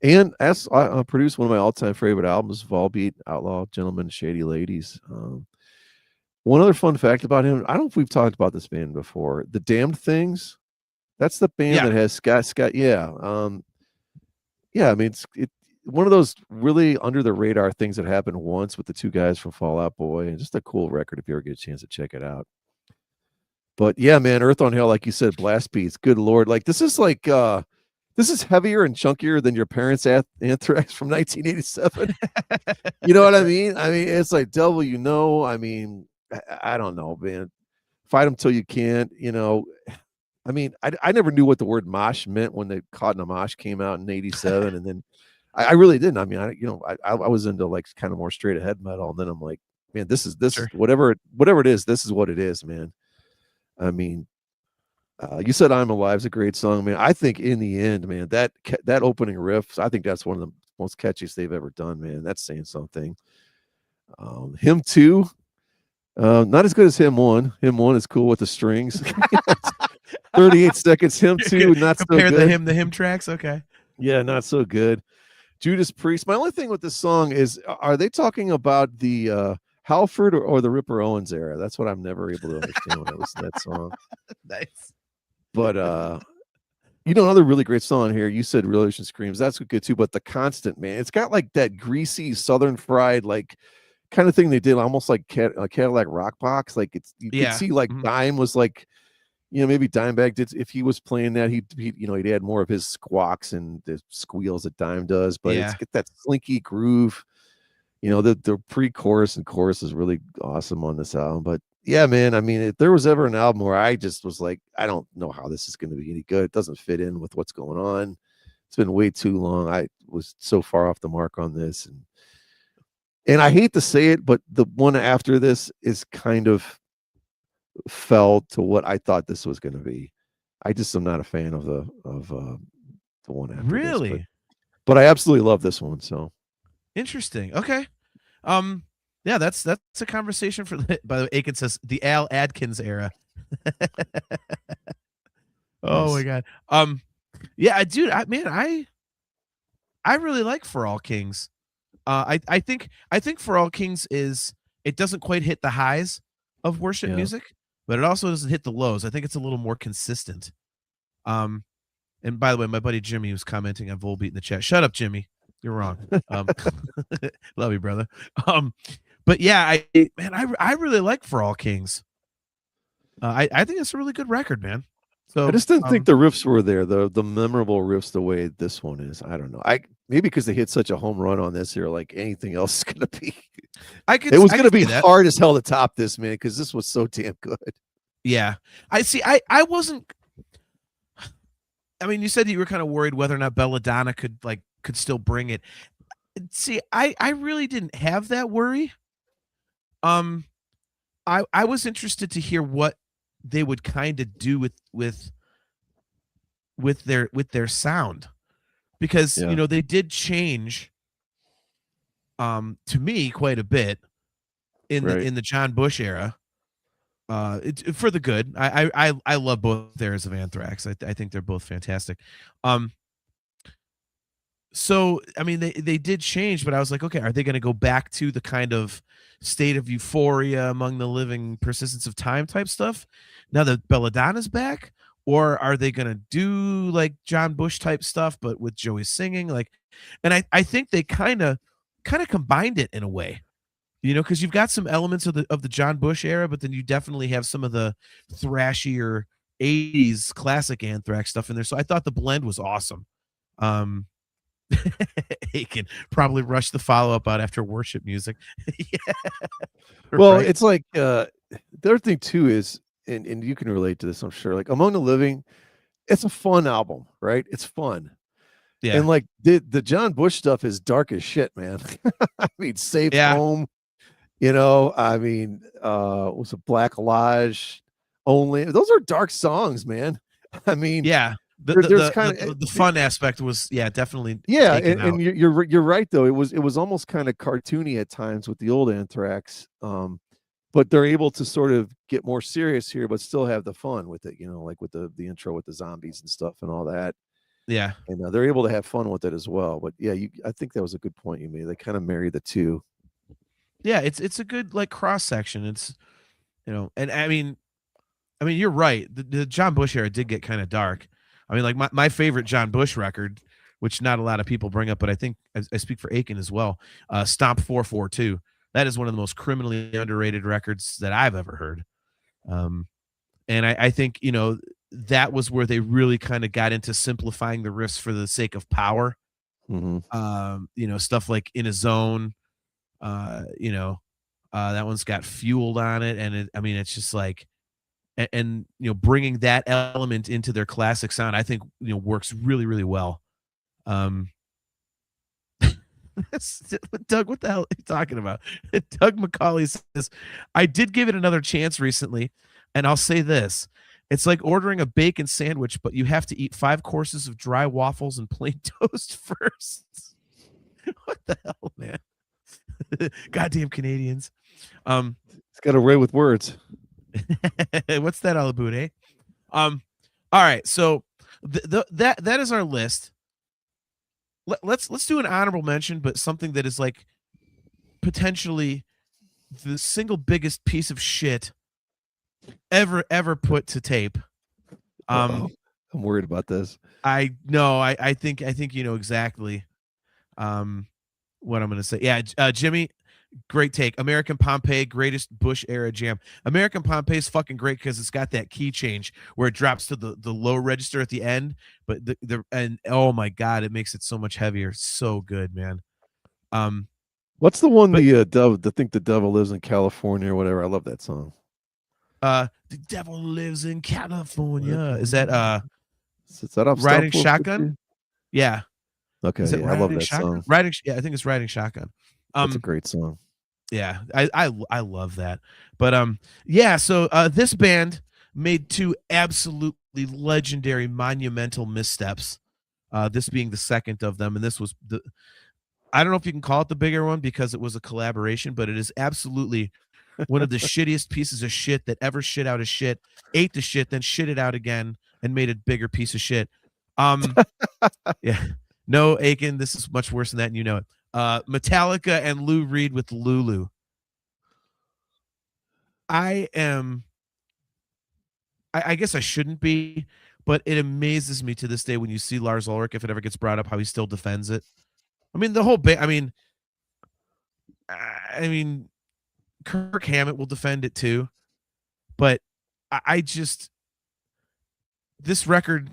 And as I produced one of my all-time favorite albums, Volbeat, Outlaw Gentlemen, Shady Ladies. One other fun fact about him, I don't know if we've talked about this band before. The Damned Things, that's the band that has Scott. Yeah. Yeah, I mean, it's one of those really under the radar things that happened once with the two guys from Fall Out Boy, and just a cool record if you ever get a chance to check it out. But yeah, man, Earth on Hell, like you said, blast beats. Good Lord. Like this is heavier and chunkier than your parents' Anthrax from 1987. You know what I mean? I mean, it's like devil, I mean, I don't know, man. Fight them till you can't, I mean, I never knew what the word mosh meant when the Caught in a Mosh came out in 87. And then I really didn't. I mean, I was into like kind of more straight ahead metal. And then I'm like, man, this Sure. is whatever it is. This is what it is, man. I mean, you said I'm Alive is a great song, man. I think in the end, man, that opening riff, I think that's one of the most catchiest they've ever done, man. That's saying something. Him Too, not as good as Him One. Him One is cool with the strings. 38 seconds. Him Too, not so good. Compare the hymn tracks. Okay. Yeah, not so good. Judas Priest. My only thing with this song is, are they talking about the Halford or the Ripper Owens era? That's what I'm never able to understand when I listen to that song. Nice. But another really great song here. You said Relation Screams. That's good too. But The Constant, man, it's got like that greasy Southern fried like kind of thing they did, almost like Cadillac Rock Box. Like you could see like Dime was like, maybe Dimebag did, if he was playing that, he'd add more of his squawks and the squeals that Dime does. But it's get that slinky groove. The pre-chorus and chorus is really awesome on this album. But yeah, man, I mean, if there was ever an album where I just was like, I don't know how this is going to be any good. It doesn't fit in with what's going on. It's been way too long. I was so far off the mark on this. And I hate to say it, but the one after this is kind of fell to what I thought this was going to be. I just am not a fan of the one after really this, but I absolutely love this one. So interesting. Okay. Yeah, that's a conversation for by the way, Aiken says the Al Adkins era. Oh my god. Yeah, dude, I really like For All Kings. I think For All Kings it doesn't quite hit the highs of worship music, but it also doesn't hit the lows. I think it's a little more consistent. And by the way, my buddy Jimmy was commenting on Volbeat in the chat. Shut up, Jimmy. You're wrong. Love you, brother. But yeah, I really like For All Kings. I think it's a really good record, man. So I just didn't think the riffs were there, the memorable riffs the way this one is. I don't know. Maybe because they hit such a home run on this here, like anything else is gonna be. It was gonna be hard as hell to top this, man, because this was so damn good. Yeah, I see. I wasn't. I mean, you said you were kind of worried whether or not Belladonna could still bring it. See, I really didn't have that worry. I was interested to hear what they would kind of do with their sound, because they did change to me quite a bit in the John Bush era. For the good. I love both eras of Anthrax. I think they're both fantastic. So I mean they did change, but I was like, okay, are they going to go back to the kind of State of Euphoria, Among the Living, Persistence of Time type stuff now that Belladonna's back? Or are they going to do like John Bush type stuff, but with Joey singing? And I think they kind of combined it in a way, because you've got some elements of the John Bush era, but then you definitely have some of the thrashier 80s classic Anthrax stuff in there. So I thought the blend was awesome. He can probably rush the follow-up out after worship music. Yeah. Well, right. It's like the other thing too is, and you can relate to this, I'm sure, like Among the Living, it's a fun album, right? It's fun. Yeah. And like the John Bush stuff is dark as shit, man. I mean, Safe Yeah. Home, I mean, was a Black Lodge only. Those are dark songs, man. I mean, Yeah. there's kind of The fun aspect was definitely and, taken out. and you're right though. It was almost kind of cartoony at times with the old Anthrax. But they're able to sort of get more serious here, but still have the fun with it, like with the intro with the zombies and stuff and all that. Yeah. And they're able to have fun with it as well. But yeah, I think that was a good point you made. They kind of marry the two. Yeah, it's a good like cross section. It's and I mean you're right. The John Bush era did get kind of dark. I mean, like my favorite John Bush record, which not a lot of people bring up, but I think I speak for Aiken as well. Stomp 442. That is one of the most criminally underrated records that I've ever heard. And I think that was where they really kind of got into simplifying the riffs for the sake of power. Stuff like In a Zone. That one's got Fueled on it, and it's just like, and bringing that element into their classic sound, I think works really, really well. Doug, what the hell are you talking about? Doug McCauley says, I did give it another chance recently, and I'll say this. It's like ordering a bacon sandwich, but you have to eat 5 courses of dry waffles and plain toast first. What the hell, man? Goddamn Canadians. It's got a way with words. What's that all about, eh? All right, so that is our list. Let's do an honorable mention, but something that is like potentially the single biggest piece of shit ever put to tape. I'm worried about this. I know. I think you know exactly what I'm going to say. Yeah, Jimmy, great take. American Pompeii, greatest Bush era jam. American Pompeii is fucking great because it's got that key change where it drops to the low register at the end, but and oh my god, it makes it so much heavier. So good, man. What's the one the think the devil lives in California or whatever? I love that song. The devil lives in California. Is that is that off Riding Shotgun? Yeah. Okay, yeah, I love that song. I think it's Riding Shotgun. That's a great song. Yeah, I love that. But yeah, so this band made 2 absolutely legendary monumental missteps. This being the second of them, and this was I don't know if you can call it the bigger one because it was a collaboration, but it is absolutely one of the shittiest pieces of shit that ever shit out of shit, ate the shit, then shit it out again and made a bigger piece of shit. Yeah. No, Aiken, this is much worse than that, and you know it. Metallica and Lou Reed with Lulu. I guess I shouldn't be, but it amazes me to this day when you see Lars Ulrich, if it ever gets brought up, how he still defends it. I mean, the whole bit. I mean, Kirk Hammett will defend it too, but I just this record.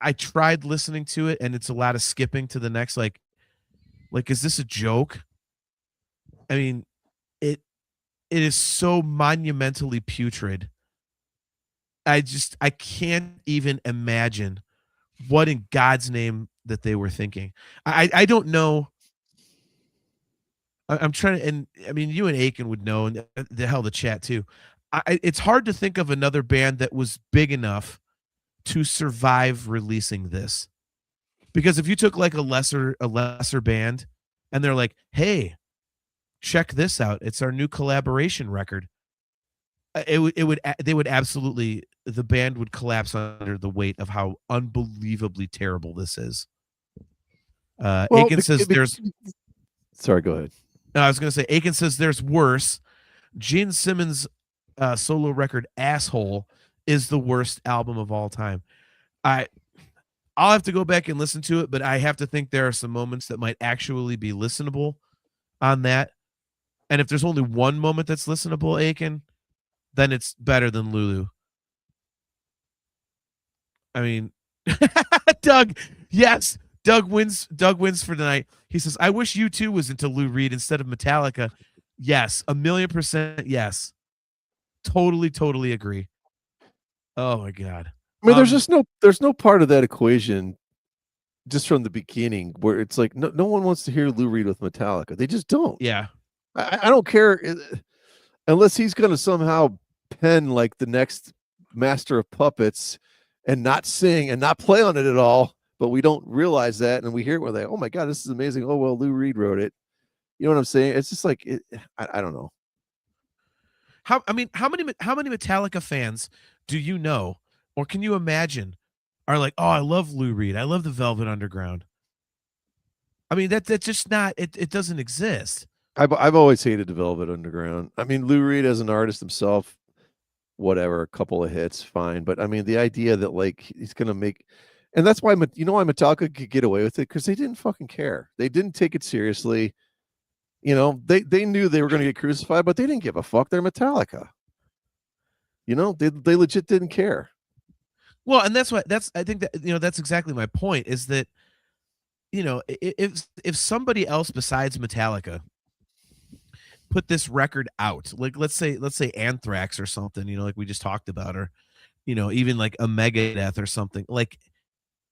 I tried listening to it, and it's a lot of skipping to the next. Like, is this a joke? I mean, it is so monumentally putrid. I can't even imagine what in God's name that they were thinking. I don't know. I'm trying to, and I mean, you and Aiken would know, and the hell the chat too. It's hard to think of another band that was big enough to survive releasing this, because if you took like a lesser band and they're like, hey, check this out, it's our new collaboration record, they would absolutely, the band would collapse under the weight of how unbelievably terrible this is. Aiken says there's sorry, go ahead. I was gonna say Aiken says there's worse. Gene Simmons solo record Asshole is the worst album of all time. I'll have to go back and listen to it, but I have to think there are some moments that might actually be listenable on that. And if there's only one moment that's listenable, Aiken, then it's better than Lulu. I mean, Doug, yes, Doug wins for tonight. He says, I wish U2 was into Lou Reed instead of Metallica. Yes, 1,000,000% yes. Totally agree. Oh my God. I mean, there's no part of that equation just from the beginning where it's like no one wants to hear Lou Reed with Metallica. They just don't. Yeah. I don't care unless he's going to somehow pen like the next Master of Puppets and not sing and not play on it at all. But we don't realize that, and we hear it. We're like, "Oh my god, this is amazing!" Oh well, Lou Reed wrote it. You know what I'm saying? It's just like I don't know. How many Metallica fans do you know, or can you imagine, are like, oh, I love Lou Reed. I love the Velvet Underground. I mean, that's just not it. It doesn't exist. I've always hated the Velvet Underground. I mean, Lou Reed as an artist himself, whatever, a couple of hits, fine. But I mean, the idea that like he's gonna make, and that's why you know why Metallica could get away with it, because they didn't fucking care. They didn't take it seriously. You know, they knew they were going to get crucified, but they didn't give a fuck. They're Metallica. You know, they legit didn't care. Well, and I think that, you know, that's exactly my point, is that, you know, if somebody else besides Metallica put this record out, like let's say Anthrax or something, you know, like we just talked about, or, you know, even like a Megadeth or something, like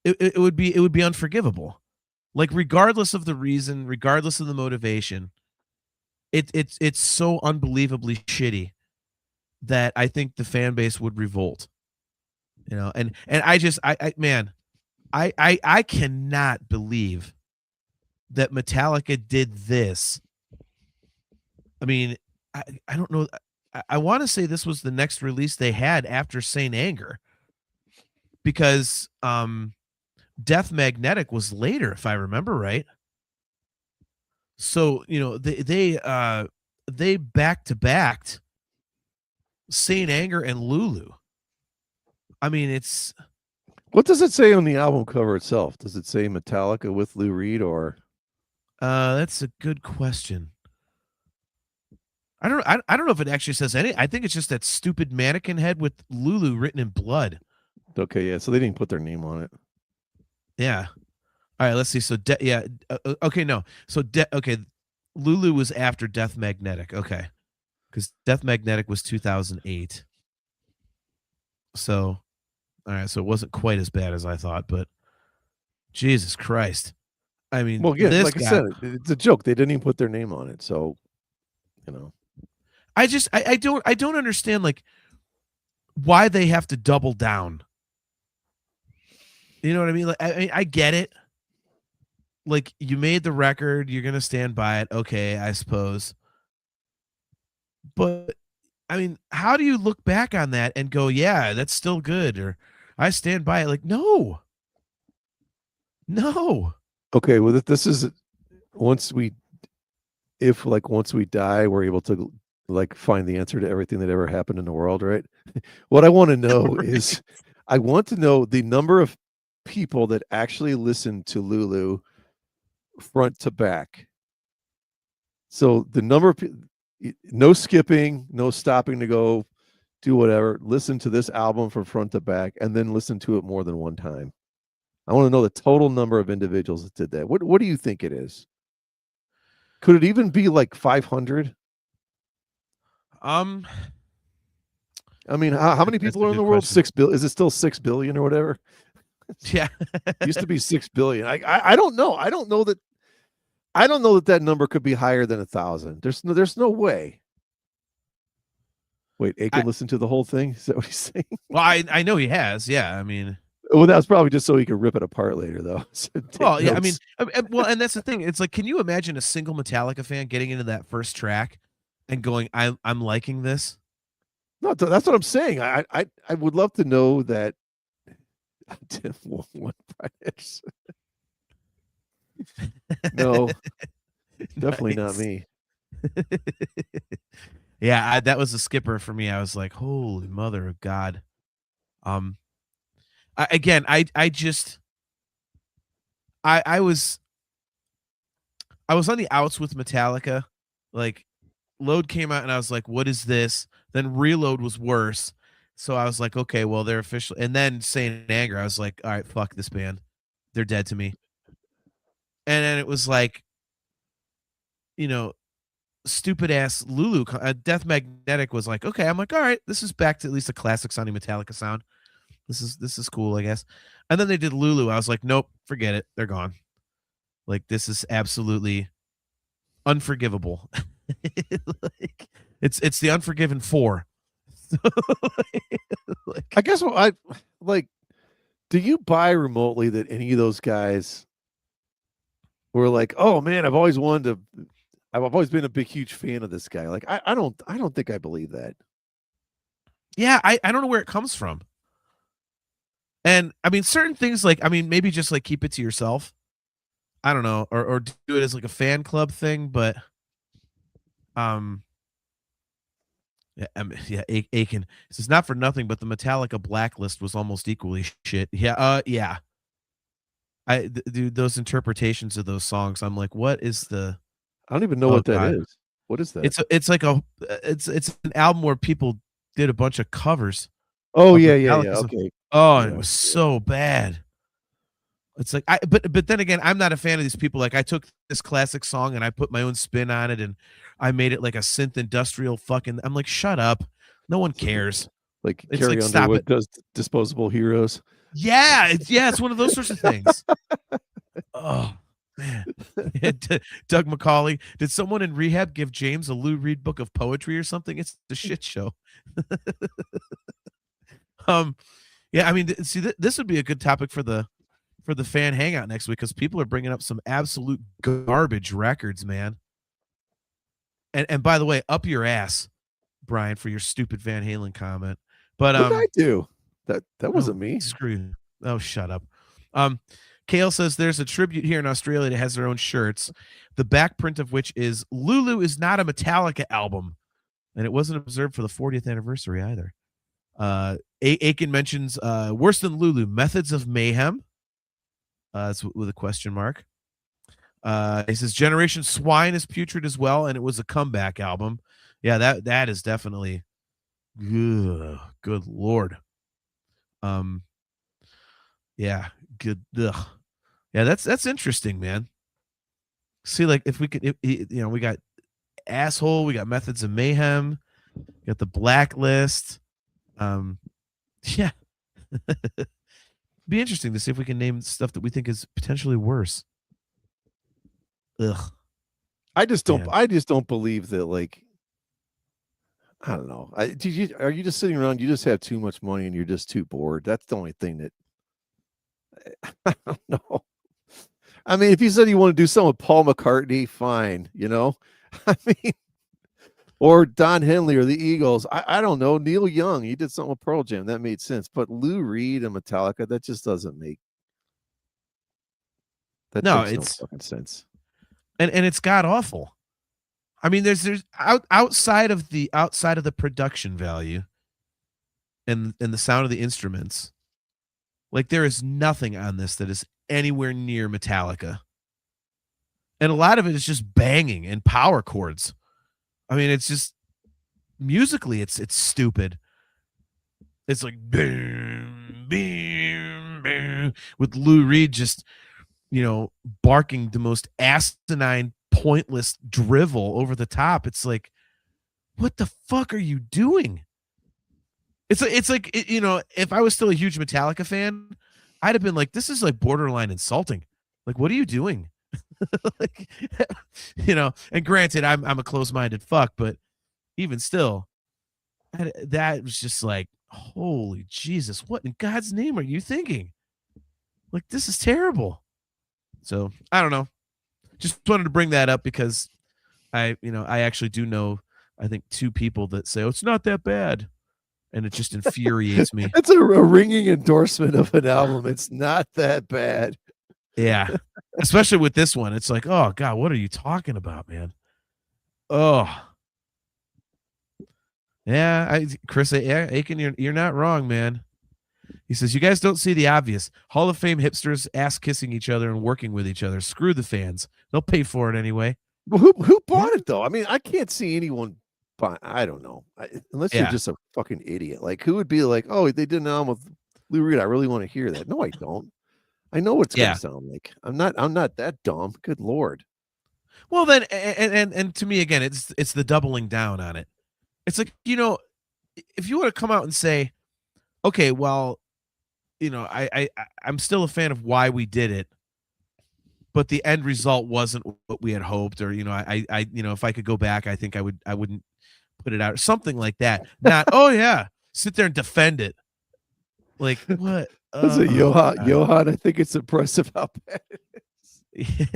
it would be unforgivable. Like, regardless of the reason, regardless of the motivation, it's so unbelievably shitty that I think the fan base would revolt. You know, and I cannot believe that Metallica did this. I mean, I don't know. I want to say this was the next release they had after Saint Anger, because Death Magnetic was later, if I remember right. So, you know, they back to backed Saint Anger and Lulu. I mean, it's, what does it say on the album cover itself? Does it say Metallica with Lou Reed, or? That's a good question. I don't know if it actually says any. I think it's just that stupid mannequin head with Lulu written in blood. Okay, yeah. So they didn't put their name on it. Yeah. All right. Let's see. So okay, no. So okay, Lulu was after Death Magnetic. Okay, because Death Magnetic was 2008. So, all right. So it wasn't quite as bad as I thought, but Jesus Christ. I mean, well, yeah, like I said, it's a joke. They didn't even put their name on it. So, you know, I don't understand, like, why they have to double down. You know what I mean? Like, I get it. Like, you made the record, you're gonna stand by it. Okay, I suppose. But I mean, how do you look back on that and go, yeah, that's still good, or I stand by it? Like, no. Okay, well, this is once we die, we're able to like find the answer to everything that ever happened in the world, right? What I want to know is, I want to know the number of people that actually listened to Lulu front to back. So the number of no skipping, no stopping to go do whatever. Listen to this album from front to back, and then listen to it more than one time. I want to know the total number of individuals that did that. What do you think it is? Could it even be like 500? I mean, how many people are in the world? Question. 6 billion. Is it still 6 billion or whatever? Yeah. Used to be 6 billion. I don't know. I don't know that number could be higher than 1,000. There's no way. Wait, Aiken listened to the whole thing? Is that what he's saying? Well, I know he has. Yeah. I mean, well, that's probably just so he could rip it apart later, though. So well, yeah. I mean, well, and that's the thing. It's like, can you imagine a single Metallica fan getting into that first track and going, I'm liking this? No, that's what I'm saying. I would love to know that. No, definitely not me. Yeah, that was a skipper for me. I was like, holy mother of God. I was on the outs with Metallica. Like, Load came out and I was like, what is this? Then Reload was worse. So I was like, okay, well, they're official. And then Saint Anger, I was like, all right, fuck this band. They're dead to me. And then it was like, you know, stupid ass Lulu. Death Magnetic was like, okay. I'm like, all right, this is back to at least a classic sounding Metallica sound. This is cool, I guess. And then they did Lulu. I was like, nope, forget it. They're gone. Like, this is absolutely unforgivable. Like, it's the Unforgiven 4. Like, I guess what I like. Do you buy remotely that any of those guys were like, oh man, I've always been a big, huge fan of this guy. Like, I don't think I believe that. yeah, I don't know where it comes from. And I mean, certain things, like, I mean, maybe just like keep it to yourself. I don't know, or do it as like a fan club thing, but yeah, yeah, Aiken. This is not for nothing, but the Metallica Blacklist was almost equally shit. Yeah, yeah. Dude, those interpretations of those songs, I'm like, what is the? I don't even know Oh what that God, is. What is that? it's like it's an album where people did a bunch of covers Oh of yeah, Metallica. okay. Oh, and Yeah, it was so bad. It's like but then again, I'm not a fan of these people. Like, I took this classic song and I put my own spin on it and I made it like a synth industrial fucking. I'm like, shut up. No one cares. like It's Carrie like, stop Underwood it. does Disposable Heroes. Yeah, it's one of those sorts of things. Oh man. Doug McCauley. Did someone in rehab give James a Lou Reed book of poetry or something? It's a shit show. Yeah, I mean, see, this would be a good topic for the fan hangout next week, because people are bringing up some absolute garbage records, man. And by the way, up your ass, Brian, for your stupid Van Halen comment. But What did I do? That wasn't me. Screw you. Oh, shut up. Kale says there's a tribute here in Australia that has their own shirts, the back print of which is Lulu is not a Metallica album, and it wasn't observed for the 40th anniversary either. Aiken mentions worse than Lulu, Methods of Mayhem. It's with a question mark. He says Generation Swine is putrid as well, and it was a comeback album. Yeah, that is definitely good Lord. Yeah, good. Ugh. Yeah, that's interesting, man. See, like, if we could, we got Asshole, we got Methods of Mayhem, we got the Blacklist. Yeah. Be interesting to see if we can name stuff that we think is potentially worse. Ugh. I just don't believe that. Like, I don't know. Are you just sitting around? You just have too much money and you're just too bored. That's the only thing that I don't know. I mean, if you said you want to do something with Paul McCartney, fine, I mean, or Don Henley or the Eagles. I don't know. Neil Young, he did something with Pearl Jam. That made sense. But Lou Reed and Metallica, that just doesn't make no fucking sense. And it's god awful. I mean, there's outside of the production value and the sound of the instruments, like, there is nothing on this that is anywhere near Metallica. And a lot of it is just banging and power chords. I mean, it's just musically, it's stupid. It's like boom, boom, boom, with Lou Reed just, barking the most asinine, pointless drivel over the top. It's like, what the fuck are you doing? It's like if I was still a huge Metallica fan, I'd have been like, this is like borderline insulting. Like, what are you doing? Like, and granted, I'm a close-minded fuck, but even still, that was just like, holy Jesus, what in God's name are you thinking? Like, this is terrible. So I don't know. Just wanted to bring that up because I actually do know, I think, 2 people that say, oh, it's not that bad. And it just infuriates me. That's a ringing endorsement of an album. It's not that bad. Yeah. Especially with this one. It's like, oh God, what are you talking about, man? Oh. Yeah, Chris Aiken, you're not wrong, man. He says, you guys don't see the obvious. Hall of Fame hipsters ass kissing each other and working with each other. Screw the fans. They'll pay for it anyway. Well, who bought it though? I mean, I can't see anyone buy. I don't know. Unless you're just a fucking idiot. Like, who would be like, oh, they did an album with Lou Reed. I really want to hear that. No, I don't. I know what it's gonna sound like. I'm not that dumb. Good Lord. Well, then, and to me, again, it's the doubling down on it. It's like, if you want to come out and say, okay, well, I'm still a fan of why we did it, but the end result wasn't what we had hoped. Or if I could go back, I think I wouldn't put it out, or something like that. Not, oh yeah, sit there and defend it. Like what? That's a Johan. I think it's impressive how bad it is.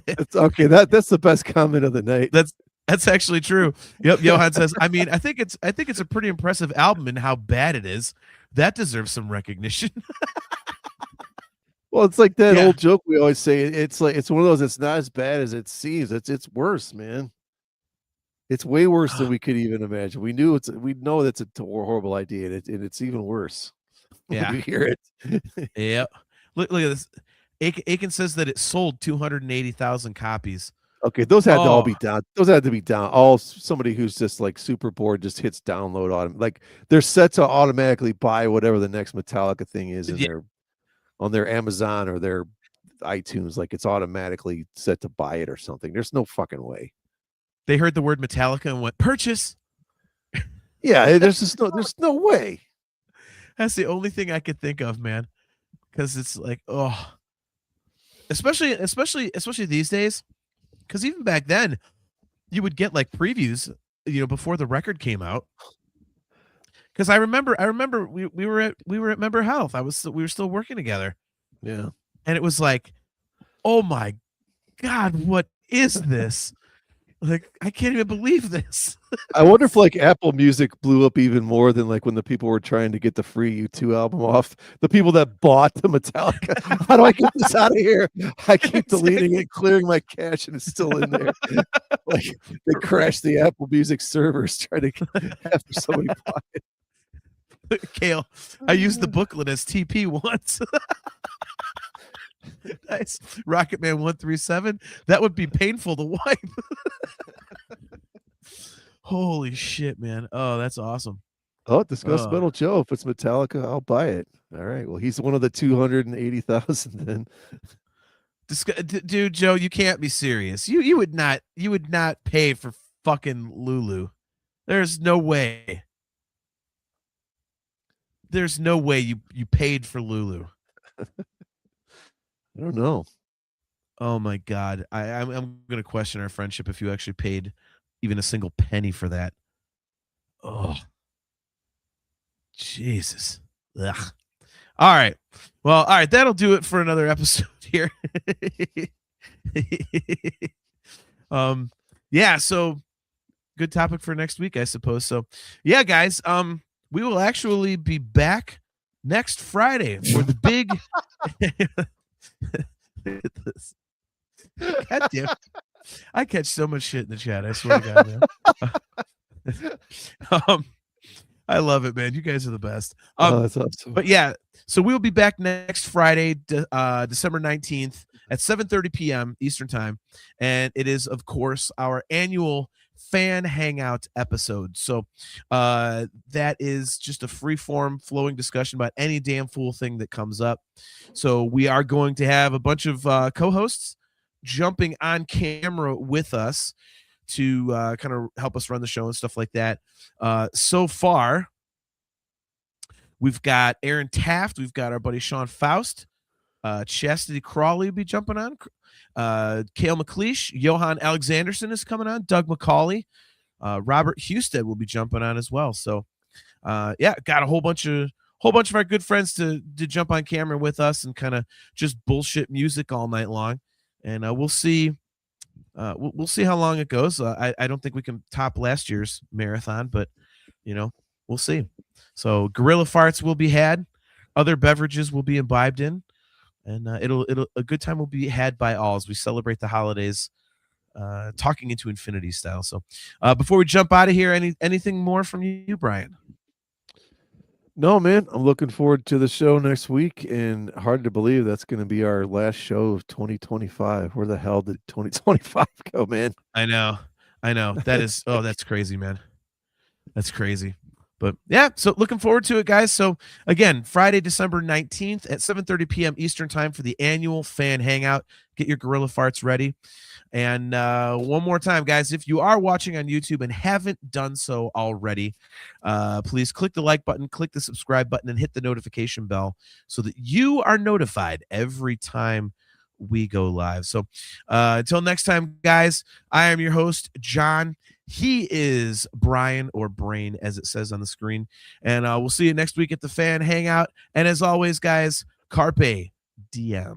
It's okay. That's the best comment of the night. That's actually true. Yep. Johan says, I think it's a pretty impressive album and how bad it is. That deserves some recognition. Well, it's like that old joke we always say. It's like it's one of those. It's not as bad as it seems. It's worse, man. It's way worse than we could even imagine. We know that's a horrible idea, and it's even worse. Yeah, when you hear it. Yeah. Look at this. Aiken says that it sold 280,000 copies. Okay, those had to all be down. Those had to be down. All somebody who's just like super bored just hits download on like they're set to automatically buy whatever the next Metallica thing is in on their Amazon or their iTunes. Like it's automatically set to buy it or something. There's no fucking way. They heard the word Metallica and went purchase. Yeah, there's no way. That's the only thing I could think of, man. Because it's like, especially these days. Because even back then, you would get like previews, before the record came out. Because I remember we were at Member Health. We were still working together. Yeah, and it was like, oh my God, what is this? Like, I can't even believe this. I wonder if like Apple Music blew up even more than like when the people were trying to get the free U2 album off. The people that bought the Metallica. How do I get this out of here? I keep deleting it, clearing my cache, and it's still in there. Like they crashed the Apple Music servers trying to after somebody bought it. Kale, I used the booklet as TP once. Nice. Rocketman 137. That would be painful to wipe. Holy shit, man. Oh, that's awesome. Oh, discuss Metal Joe. If it's Metallica, I'll buy it. All right. Well, he's one of the 280,000 then. Dude, Joe, you can't be serious. You would not pay for fucking Lulu. There's no way. There's no way you paid for Lulu. I don't know. Oh my God. I'm going to question our friendship if you actually paid even a single penny for that. Oh, Jesus. Ugh. All right. Well, all right. That'll do it for another episode here. Yeah. So good topic for next week, I suppose. So yeah, guys, we will actually be back next Friday for the big, God damn. I catch so much shit in the chat. I swear to God, man. I love it, man. You guys are the best. That's awesome. But yeah, so we'll be back next Friday, December 19th at 7:30 p.m. Eastern time. And it is, of course, our annual fan hangout episode. So that is just a free form flowing discussion about any damn fool thing that comes up. So we are going to have a bunch of co-hosts jumping on camera with us to kind of help us run the show and stuff like that. So far, we've got Aaron Taft, we've got our buddy Sean Faust, Chastity Crawley will be jumping on, Cale McLeish, Johan Alexanderson is coming on, Doug McCauley, Robert Husted will be jumping on as well. So yeah, got a whole bunch of our good friends to jump on camera with us and kind of just bullshit music all night long. And we'll see. We'll see how long it goes. I don't think we can top last year's marathon, but we'll see. So gorilla farts will be had, other beverages will be imbibed in, and it'll a good time will be had by all as we celebrate the holidays, talking into infinity style. So before we jump out of here, anything more from you, Brian? No, man, I'm looking forward to the show next week, and hard to believe that's going to be our last show of 2025. Where the hell did 2025 go, man? I know. That is, that's crazy, man. That's crazy. But yeah, so looking forward to it, guys. So again, Friday, December 19th at 7:30 p.m. Eastern time for the annual fan hangout. Get your gorilla farts ready. And one more time, guys, if you are watching on YouTube and haven't done so already, please click the like button, click the subscribe button, and hit the notification bell so that you are notified every time we go live. So until next time, guys, I am your host, John. He is Brian, or Brain, as it says on the screen. And we'll see you next week at the Fan Hangout. And as always, guys, Carpe Diem.